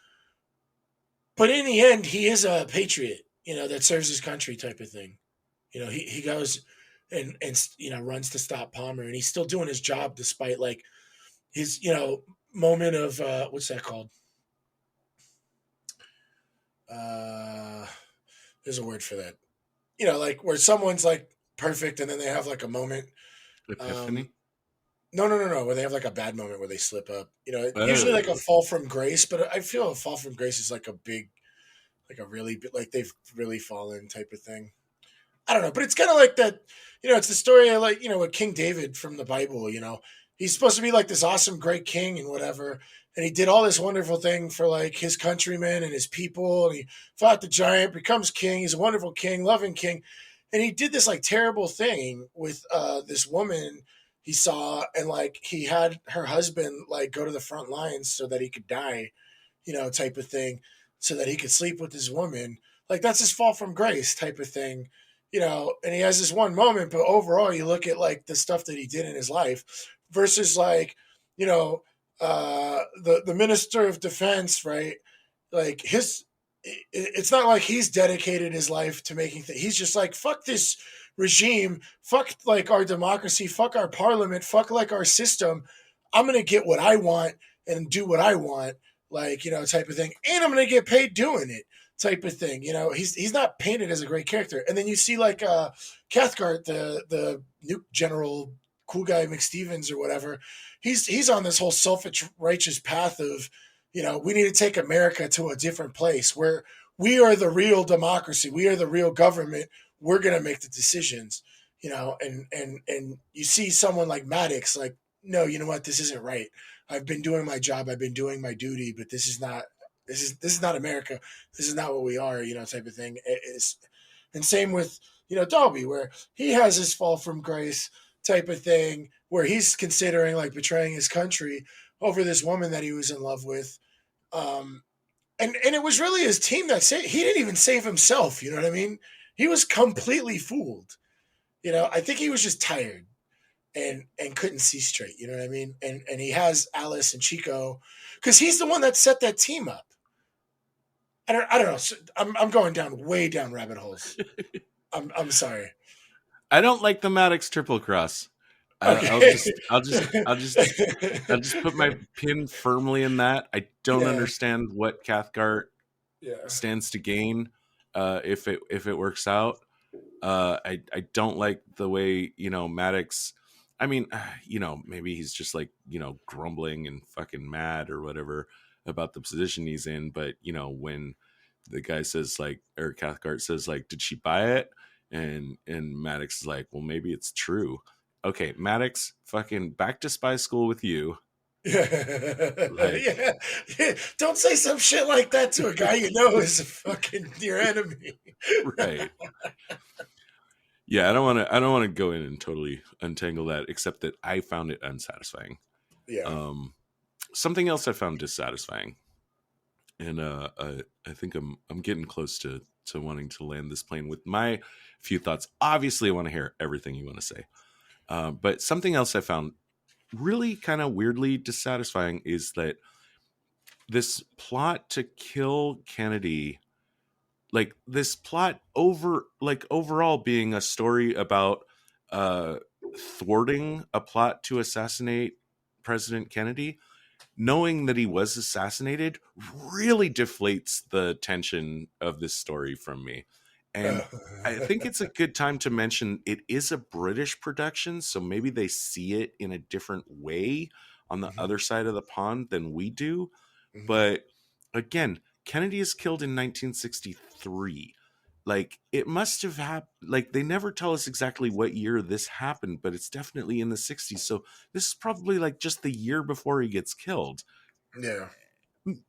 but in the end he is a patriot, that serves his country type of thing. He goes and runs to stop Palmer, and he's still doing his job despite like his moment of what's that called? uh there's a word for that. Like where someone's like perfect and then they have like a moment. Um, Epiphany? no, no, no, no. Where they have like a bad moment where they slip up. Usually like a Oh. fall from grace, but I feel a fall from grace is like a big, like a really like they've really fallen type of thing. I don't know, but it's kind of like that. It's the story of like with King David from the Bible. He's supposed to be like this awesome, great king and whatever, and he did all this wonderful thing for like his countrymen and his people, and he fought the giant, becomes king. He's a wonderful king, loving king, and he did this like terrible thing with this woman he saw, and like he had her husband like go to the front lines so that he could die, type of thing, so that he could sleep with his woman. Like that's his fall from grace type of thing. And he has this one moment, but overall, you look at like the stuff that he did in his life versus like, the minister of defense, right? Like it's not like he's dedicated his life to making things. He's just like, fuck this regime, fuck like our democracy, fuck our parliament, fuck like our system. I'm gonna get what I want and do what I want, like type of thing, and I'm gonna get paid doing it, type of thing. He's not painted as a great character. And then you see like Cathcart, the nuke general, cool guy McStevens or whatever. He's on this whole selfish righteous path of, we need to take America to a different place where we are the real democracy, we are the real government. We're gonna make the decisions. And you see someone like Maddox, like, no, you know what, this isn't right. I've been doing my job, I've been doing my duty, but this is not This is not America. This is not what we are, type of thing. And same with Dalby, where he has his fall from grace type of thing, where he's considering like betraying his country over this woman that he was in love with. Um, and it was really his team that saved. He didn't even save himself. You know what I mean? He was completely fooled. I think he was just tired and couldn't see straight. You know what I mean? And he has Alice and Chico because he's the one that set that team up. I don't know. So I'm going way down rabbit holes. I'm sorry. I don't like the Maddox triple cross. Okay. I'll just put my pin firmly in that. I don't understand what Cathcart stands to gain if it works out. I don't like the way Maddox. I mean, maybe he's just like grumbling and fucking mad or whatever about the position he's in. But when the guy says like, or Cathcart says like, did she buy it? And Maddox is like, well, maybe it's true. Okay, Maddox, fucking back to spy school with you. Yeah. Don't say some shit like that to a guy you know is fucking your enemy. Right. Yeah, I don't want to go in and totally untangle that, except that I found it unsatisfying. Yeah. Something else I found dissatisfying, and I think I'm getting close to wanting to land this plane with my few thoughts. Obviously, I want to hear everything you want to say, but something else I found really kind of weirdly dissatisfying is that this plot to kill Kennedy, like this plot overall being a story about thwarting a plot to assassinate President Kennedy, knowing that he was assassinated really deflates the tension of this story from me. And I think it's a good time to mention it is a British production, so maybe they see it in a different way on the other side of the pond than we do. But again, Kennedy is killed in 1963. Like, it must have happened. Like, they never tell us exactly what year this happened, but it's definitely in the 60s. So this is probably like just the year before he gets killed. Yeah.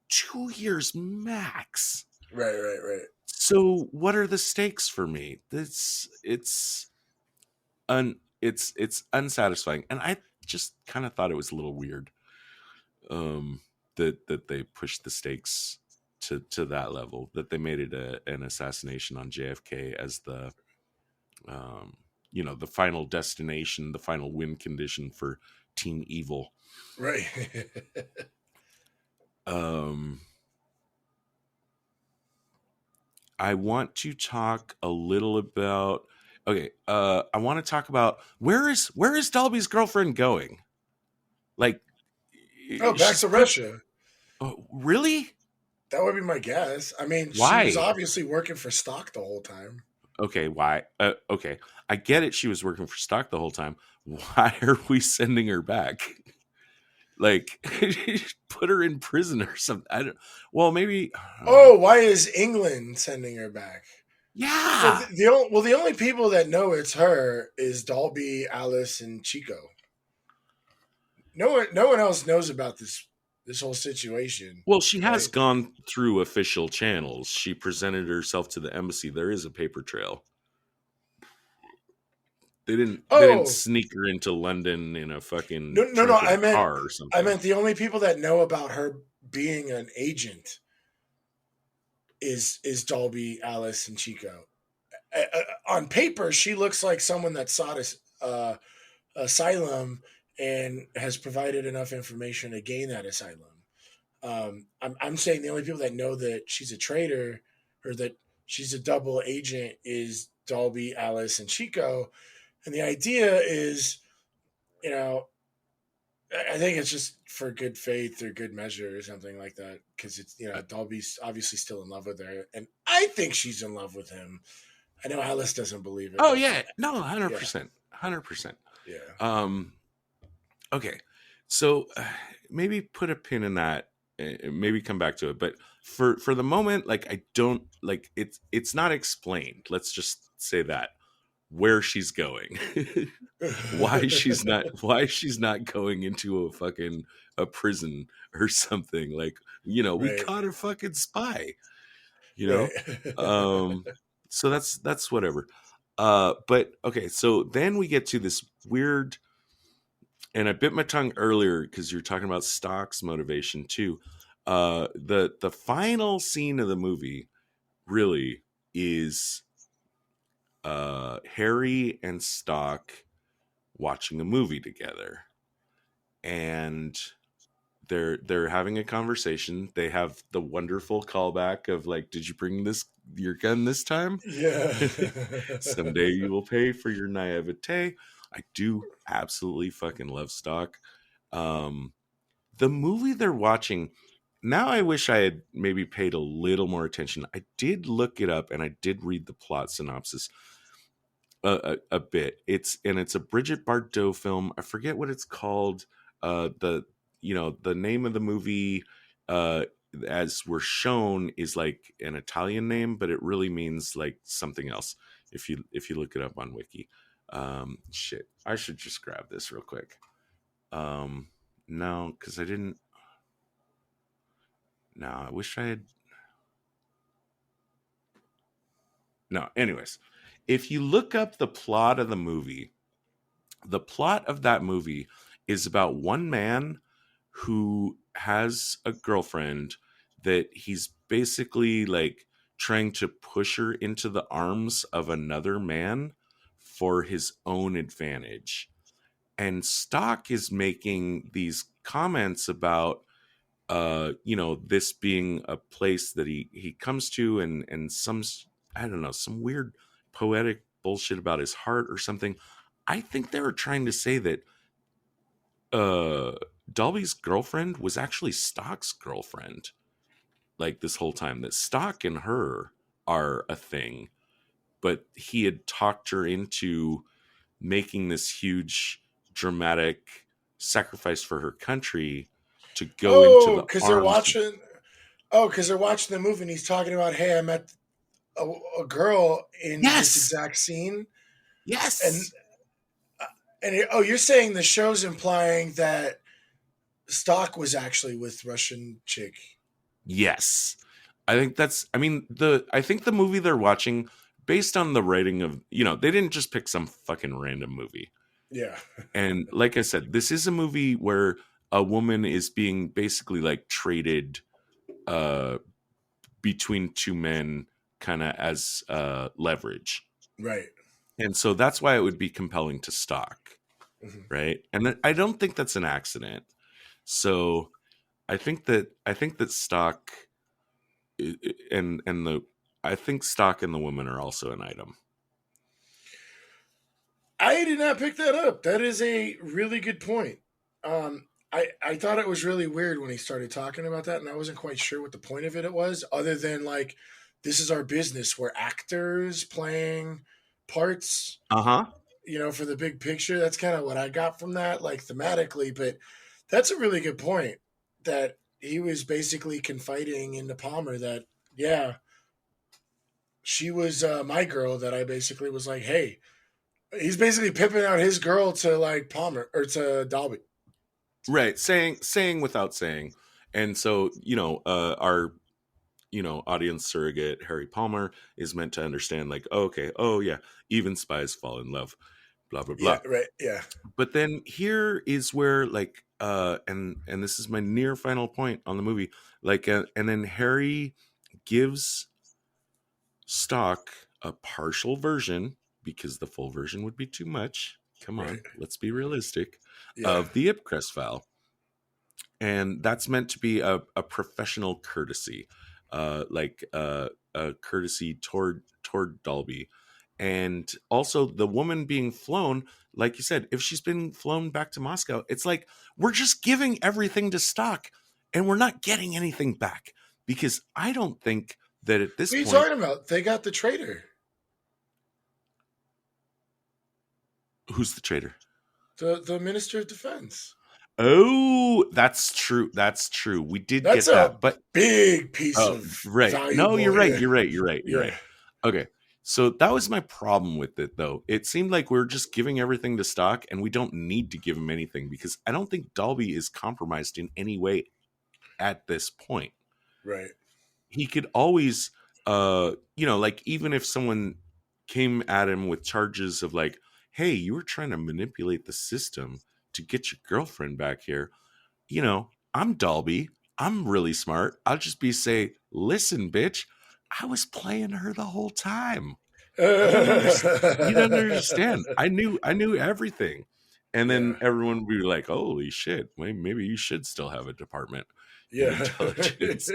2 years max. Right. So what are the stakes for me? It's unsatisfying, and I just kind of thought it was a little weird that they pushed the stakes to that level, that they made it an assassination on JFK as the the final destination, the final win condition for Team Evil. Right. I want to talk a little about. Okay, I want to talk about where is Dalby's girlfriend going? Like, Back to Russia. Really? That would be my guess. I mean, Why? she was obviously working for stock the whole time. Okay, why? Okay, I get it. She was working for stock the whole time. Why are we sending her back? Like, put her in prison or something. I don't. Well, maybe. Why is England sending her back? Yeah. So the only people that know it's her is Dalby, Alice, and Chico. No one else knows about this whole situation. Well, she has gone through official channels. She presented herself to the embassy. There is a paper trail. They didn't sneak her into London in a fucking no. I meant car or something. I meant the only people that know about her being an agent is Dalby, Alice, and Chico. On paper, she looks like someone that sought asylum and has provided enough information to gain that asylum. I'm saying the only people that know that she's a traitor or that she's a double agent is Dalby, Alice, and Chico. And the idea is, I think it's just for good faith or good measure or something like that. Because it's, Dalby's obviously still in love with her. And I think she's in love with him. I know Alice doesn't believe it. Oh, yeah. No, 100%. 100%. Yeah. Okay. So maybe put a pin in that. Maybe come back to it. But for the moment, like, I don't, like, it's not explained. Let's just say that. Where she's going. why she's not going into a fucking a prison or something. Like, you know, we Right. caught a fucking spy, you Right. know? So that's whatever. But okay, so then we get to this weird, and I bit my tongue earlier because you're talking about Stock's motivation too. The final scene of the movie really is Harry and Stock watching a movie together, and they're having a conversation. They have the wonderful callback of like, "Did you bring this your gun this time? Yeah. Someday you will pay for your naivete." I do absolutely fucking love Stock. Um, the movie they're watching now, I wish I had maybe paid a little more attention. I did look it up and I did read the plot synopsis a bit. It's a Bridget Bardot film. I forget what it's called. The the name of the movie, uh, as we're shown, is like an Italian name, but it really means like something else. If you look it up on Wiki, shit, I should just grab this real quick. No, because I didn't. No, I wish I had. No, anyways, if you look up the plot of the movie, the plot of that movie is about one man who has a girlfriend that he's basically like trying to push her into the arms of another man for his own advantage. And Stock is making these comments about this being a place that he comes to, and some, I don't know, some weird poetic bullshit about his heart or something. I think they were trying to say that uh Dalby's girlfriend was actually Stock's girlfriend, like this whole time, that Stock and her are a thing, but he had talked her into making this huge dramatic sacrifice for her country to go into Oh, the because they're arms of. watching. Oh, because they're watching the movie, and he's talking about, "Hey, I met a, a girl in this Yes. exact scene," and Yes. oh, you're saying the show's implying that Stock was actually with Russian chick. Yes. I think the movie they're watching, based on the writing of, they didn't just pick some fucking random movie. Yeah. And like I said, this is a movie where a woman is being basically like traded uh between two men, kind of as leverage. Right. And so that's why it would be compelling to Stock, Hmm. right? And I don't think that's an accident. So I think that Stock and the I think Stock and the woman are also an item. I did not pick that up. That is a really good point. I thought it was really weird when he started talking about that, and I wasn't quite sure what the point of it was, other than like, this is our business. We're actors playing parts, Uh-huh. for the big picture. That's kind of what I got from that, like thematically. But that's a really good point that he was basically confiding into Palmer that, yeah, she was my girl, that I basically was like, hey, he's basically pimping out his girl to like Palmer or to Dalby. Right, saying without saying. And so, our audience surrogate Harry Palmer is meant to understand, like, oh, okay, oh yeah, even spies fall in love, blah blah Yeah, blah. right. Yeah, But then here is where, like, and this is my near final point on the movie, like, and then Harry gives Stock a partial version, because the full version would be too much. Come right. on, let's be realistic. Yeah, Of the IPCRESS file, and that's meant to be a professional courtesy, a courtesy toward Dalby, and also the woman being flown. Like you said, if she's been flown back to Moscow, it's like we're just giving everything to Stock, and we're not getting anything back, because I don't think that at this what are you point. talking about? They got the traitor, Who's the traitor? the Minister of Defense. Oh, that's true. That's true. We did That's get a that, but big piece oh, of right. No, you're valuable. right. Yeah, You're right. You're right. You're yeah. right. Okay. So that was my problem with it, though. It seemed like we are just giving everything to Stock, and we don't need to give him anything because I don't think Dalby is compromised in any way at this point. Right. He could always, like even if someone came at him with charges of like, hey, you were trying to manipulate the system to get your girlfriend back here. I'm Dalby. I'm really smart. I'll just listen, bitch, I was playing her the whole time. You don't understand. You don't understand. I knew everything. And Yeah. then everyone would be like, holy shit, maybe you should still have a department in Yeah. intelligence.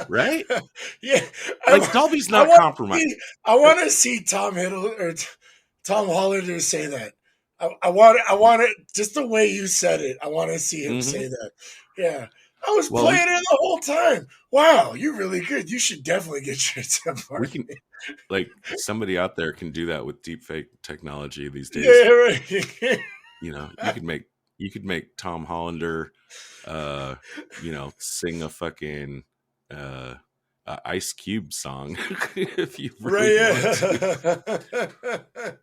Right? Yeah. Like Dalby's I not want to compromised. see, I want to see Tom Hiddle or Tom Hollander say that. I want it just the way you said it. I want to see him Mm-hmm. say that. Yeah. I was Well, playing it the whole time. Wow, you're really good. You should definitely get your we department. can, like, somebody out there can do that with deep fake technology these days. Yeah, right. You could make Tom Hollander, sing a fucking Ice Cube song if you really want to. Right.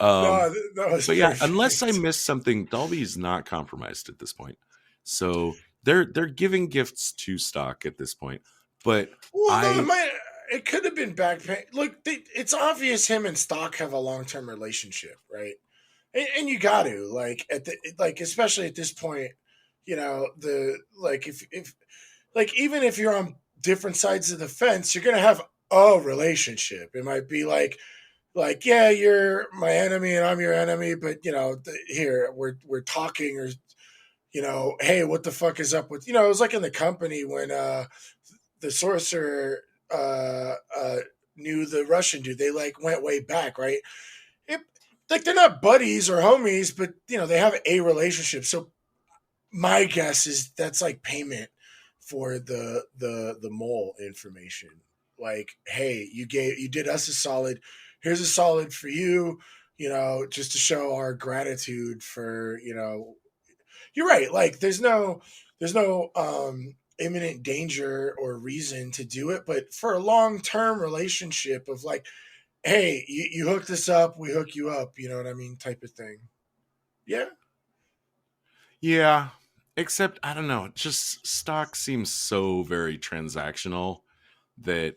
No, that was But yeah, perfect. unless I missed something, Dolby's not compromised at this point. So they're giving gifts to Stock at this point. But Well, no, it could have been back pay. Look, it's obvious him and Stock have a long-term relationship, right? And you got to especially at this point, if even if you're on different sides of the fence, you're gonna have a relationship. It might be yeah, you're my enemy and I'm your enemy, but here we're talking, or hey, what the fuck is up with, it was like in The Company when the sorcerer knew the Russian dude. They went way back, right? It, they're not buddies or homies, but they have a relationship. So my guess is that's like payment for the mole information. Like, hey, you did us a solid. Here's a solid for you. Just to show our gratitude for You're right. Like, there's no imminent danger or reason to do it, but for a long term relationship of like, hey, you hooked us up, we hook you up. You know what I mean, type of thing. Yeah. yeah, except I don't know, just Stock seems so very transactional that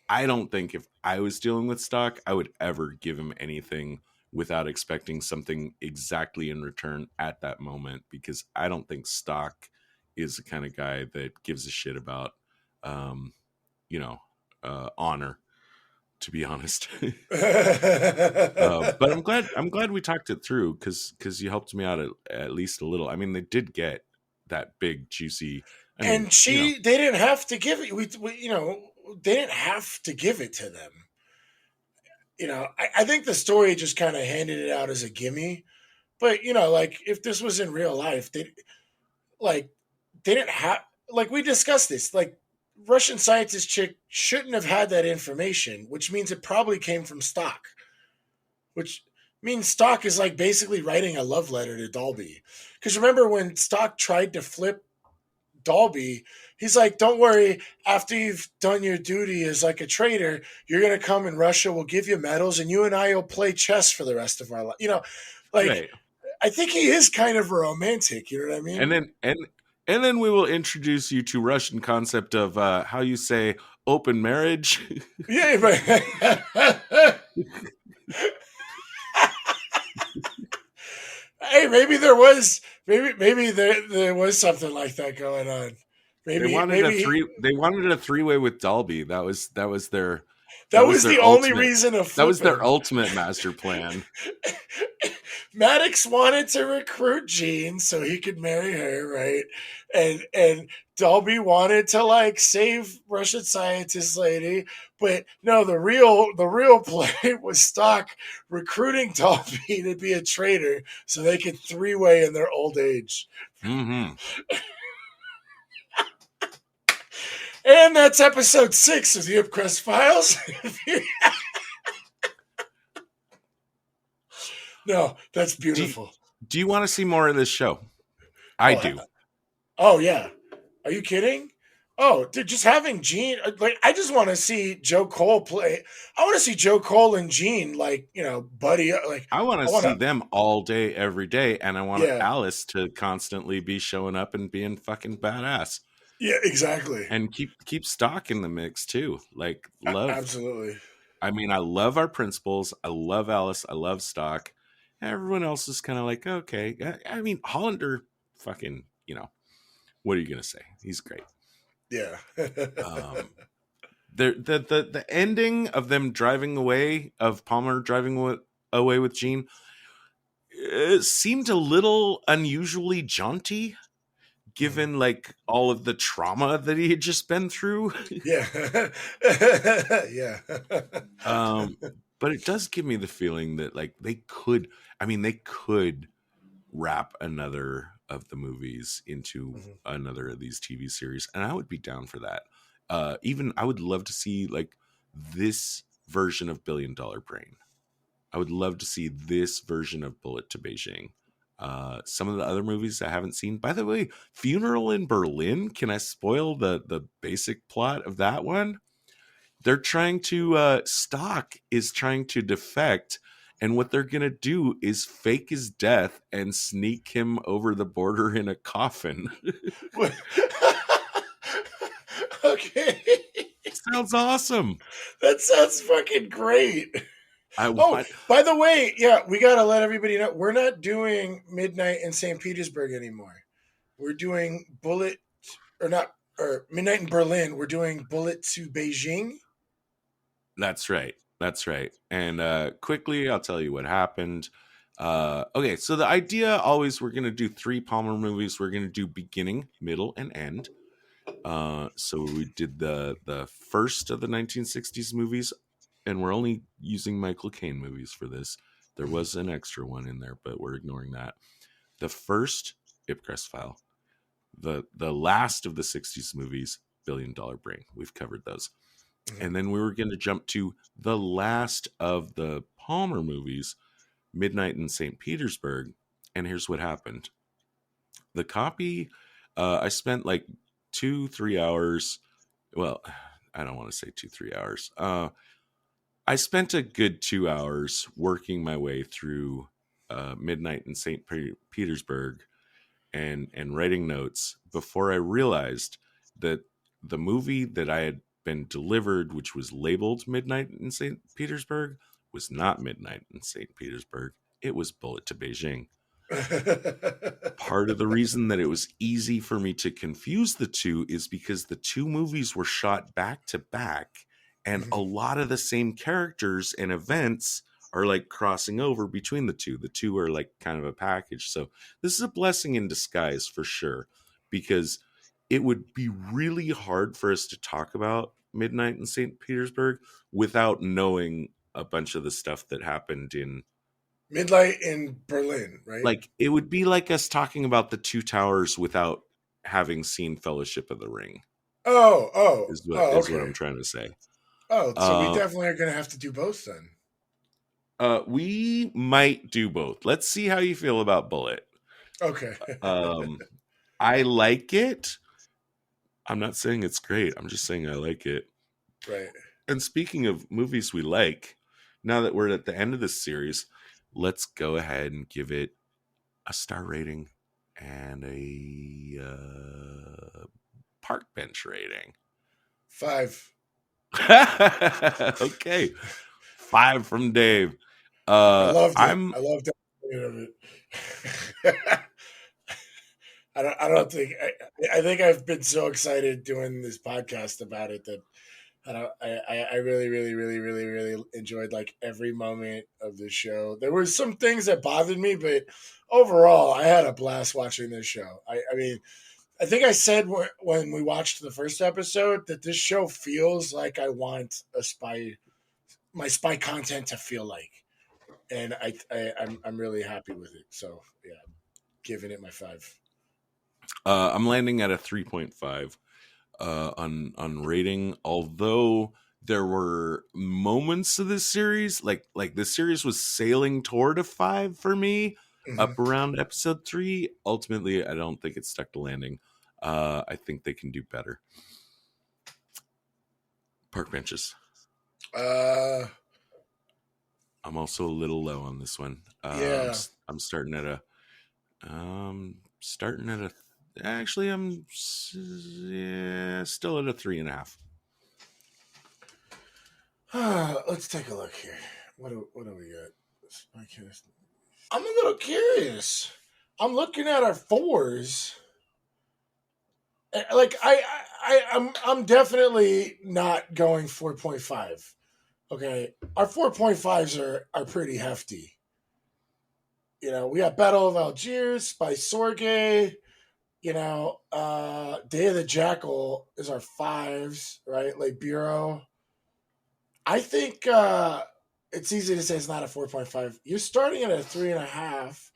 I don't think if I was dealing with Stock, I would ever give him anything without expecting something exactly in return at that moment, because I don't think Stock is the kind of guy that gives a shit about, um, honor, to be honest. But I'm glad we talked it through because you helped me out at least a little. I mean, they did get that big juicy. I mean, And they didn't have to give it. They didn't have to give it to them. I think the story just kind of handed it out as a gimme. But if this was in real life, like they didn't have, we discussed this. Like, Russian scientist chick shouldn't have had that information, which means it probably came from Stock, which means Stock is like basically writing a love letter to Dalby. Because remember when Stock tried to flip Dalby, he's like, "Don't worry. After you've done your duty as like a traitor, you're gonna come in Russia. We'll give you medals, and you and I will play chess for the rest of our life." Like, right. I think he is kind of a romantic. You know what I And mean? then we will introduce you to Russian concept of how you say open marriage. Yeah, but hey, maybe there was something like that going on. They Maybe wanted a maybe three. They wanted a three-way with Dalby. That was their that was the only ultimate. reason of That was their flipping. ultimate master plan. Maddox wanted to recruit Jean so he could marry her, right? And Dalby wanted to save Russian scientist lady, but no, the real play was Stock recruiting Dalby to be a traitor so they could three-way in their old age. Mm-hmm. And that's episode 6 of the IPCRESS Files. No, that's beautiful. Do you want to see more of this show? I Oh, do. oh yeah. Are you kidding? Oh, dude, just having Gene, like, I just want to see Joe Cole play. I want to see Joe Cole and Gene, like, buddy. Like, I want to I want see to, them all day, every day, and I want yeah, Alice to constantly be showing up and being fucking badass, yeah, exactly. and keep Stock in the mix too. Like, love. Absolutely. I mean, I love our principals. I love Alice. I love Stock. Everyone else is kind of like, okay. I mean, Hollander, fucking, what are you gonna say? He's great. Yeah. Um, the ending of them driving away, of Palmer driving away with Jean, it seemed a little unusually jaunty, Mhm. given like all of the trauma that he had just been through. Yeah. Yeah. um, but it does give me the feeling that like they could wrap another of the movies into Mhm. another of these TV series, and I would be down for that. Even I would love to see like this version of Billion Dollar Brain. I would love to see this version of Bullet to Beijing. Some of the other movies I haven't seen. By the way, Funeral in Berlin. Can I spoil the basic plot of that one? They're trying to Stock is trying to defect, and what they're gonna do is fake his death and sneak him over the border in a coffin. Okay. Sounds awesome. That sounds fucking great. I Oh, want. by the way, yeah, we got to let everybody know we're not doing Midnight in St. Petersburg anymore. We're doing Bullet, or not, or Midnight in Berlin. We're doing Bullet to Beijing. That's right. That's right. And quickly, I'll tell you what happened. Okay, so the idea always, we're gonna do 3 Palmer movies. We're gonna do beginning, middle, and end. So we did the first of the 1960s movies, and we're only using Michael Caine movies for this. There was an extra one in there, but we're ignoring that. The first, IPCRESS File. The last of the 60s movies, Billion Dollar Brain. We've covered those. Mhm. And then we were going to jump to the last of the Palmer movies, Midnight in St. Petersburg. And here's what happened. The copy, I spent like 2-3 hours. Well, I don't want to say 2-3 hours. I spent a good 2 hours working my way through Midnight in St. Petersburg and writing notes before I realized that the movie that I had been delivered, which was labeled Midnight in St. Petersburg, was not Midnight in St. Petersburg. It was Bullet to Beijing. Part of the reason that it was easy for me to confuse the two is because the two movies were shot back to back, and a lot of the same characters and events are like crossing over between the two. The two are like kind of a package. So this is a blessing in disguise for sure, because it would be really hard for us to talk about Midnight in St. Petersburg without knowing a bunch of the stuff that happened in, Midnight in Berlin, right? like, it would be like us talking about the Two Towers without having seen Fellowship of the Ring, Oh, oh, is what oh, is what okay. I'm trying to say. Oh, so we Uh, definitely are going to have to do both then. we might do both. Let's see how you feel about Bullet. Okay. Um, I like it. I'm not saying it's great. I'm just saying I like it. Right. And speaking of movies we like, now that we're at the end of this series, let's go ahead and give it a star rating and a park bench rating. 5. Okay, 5 from Dave. I loved it. I'm I loved every minute of it. I don't think I think I've been so excited doing this podcast about it that I really, really, really, really, really enjoyed like every moment of the show. There were some things that bothered me, but overall, I had a blast watching this show. I mean, I think I said when we watched the first episode that this show feels like I want my spy content to feel like, and I'm really happy with it. So yeah, giving it my 5. I'm landing at a 3.5 on rating, although there were moments of this series, like this series was sailing toward a 5 for me Mm-hmm. up around episode 3. Ultimately, I don't think it stuck to landing. I think they can do better. Park benches. Uh, I'm also a little low on this one. yeah. I'm starting at a. Actually, I'm still at a 3.5. Let's take a look here. What do we got? I'm a little curious. I'm looking at our 4s. Like I'm definitely not going 4.5. Okay, our 4.5s are pretty hefty. You know, we got Battle of Algiers by Sorge. You know, Day of the Jackal is our 5s, right? Like Bureau. I think it's easy to say it's not a 4.5. You're starting at a 3.5.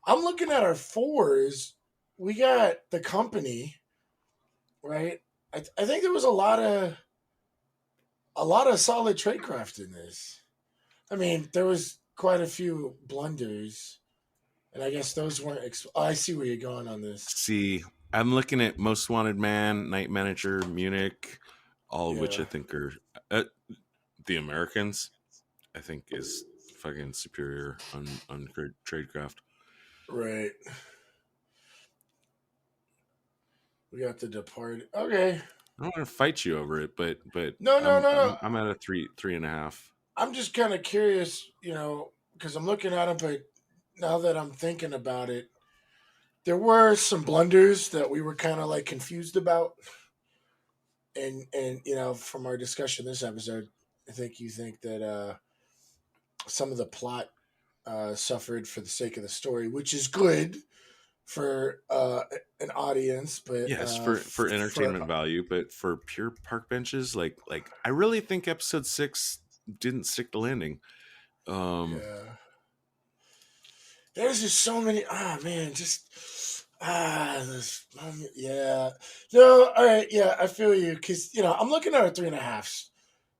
I'm looking at our 4s. We got The Company, right? I think there was a lot of solid tradecraft in this. I mean, there was quite a few blunders, and I guess those weren't. I see where you're going on this. See, I'm looking at Most Wanted Man, Night Manager, Munich, all of which I think are The Americans. I think is fucking superior on tradecraft. Right. We got The Departed. Okay. I don't want to fight you over it, but no. I'm at a 3.5. I'm just kind of curious, you know, because I'm looking at them, but now that I'm thinking about it, there were some blunders that we were kind of like confused about, and you know, from our discussion this episode, I think you think that some of the plot suffered for the sake of the story, which is good for an audience, but yes, for entertainment value, but for pure park benches, like I really think episode 6 didn't stick the landing. Yeah. There's just so many. Yeah. No, all right. Yeah, I feel you because you know I'm looking at our 3.5s.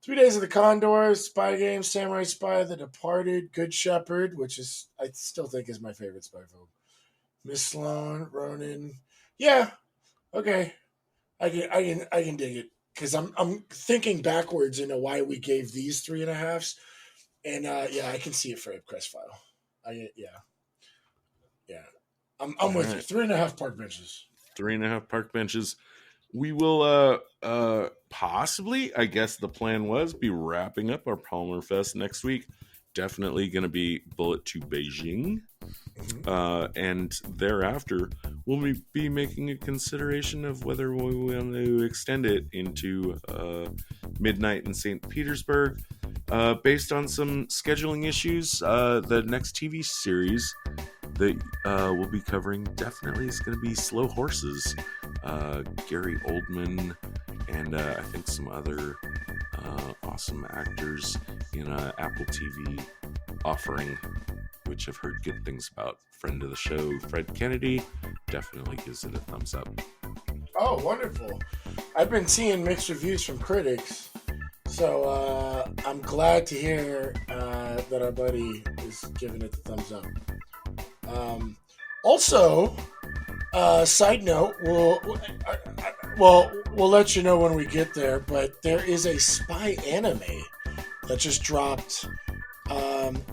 3 Days of the Condor, Spy Game, Samurai Spy, The Departed, Good Shepherd, which is I still think is my favorite spy film. Miss Sloane, Ronin. Yeah. Okay. I can dig it because I'm thinking backwards into why we gave these 3.5s, and yeah, I can see it for IPCRESS File. I'm with you. 3.5 park benches. 3.5 park benches. We will possibly, I guess the plan was, be wrapping up our Palmer Fest next week. Definitely going to be Bullet to Beijing. And thereafter, we'll be making a consideration of whether we want to extend it into Midnight in St. Petersburg. Based on some scheduling issues, the next TV series that we'll be covering definitely is going to be Slow Horses. Gary Oldman and I think some other awesome actors in Apple TV offering, which I've heard good things about. Friend of the show, Fred Kennedy, definitely gives it a thumbs up. Oh, wonderful. I've been seeing mixed reviews from critics, so I'm glad to hear that our buddy is giving it the thumbs up. Also, side note, we'll let you know when we get there, but there is a spy anime that just dropped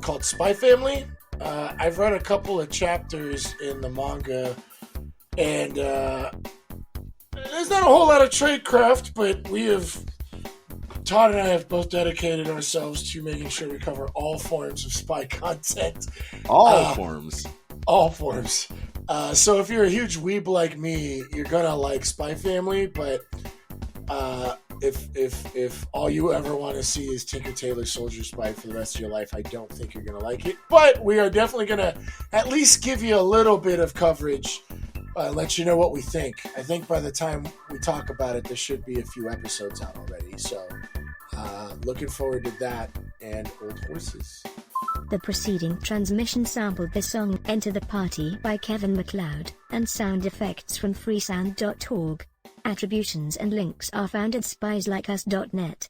called Spy Family. I've read a couple of chapters in the manga, and there's not a whole lot of tradecraft, but Tod and I have both dedicated ourselves to making sure we cover all forms of spy content. All forms. All forms. So if you're a huge weeb like me, you're gonna like Spy Family, but if all you ever want to see is Tinker Tailor Soldier Spy for the rest of your life, I don't think you're gonna like it. But we are definitely gonna at least give you a little bit of coverage, let you know what we think. I think by the time we talk about it, there should be a few episodes out already. So looking forward to that and Old Horses. The preceding transmission sampled the song Enter the Party by Kevin MacLeod, and sound effects from freesound.org. Attributions and links are found at spieslikeus.net.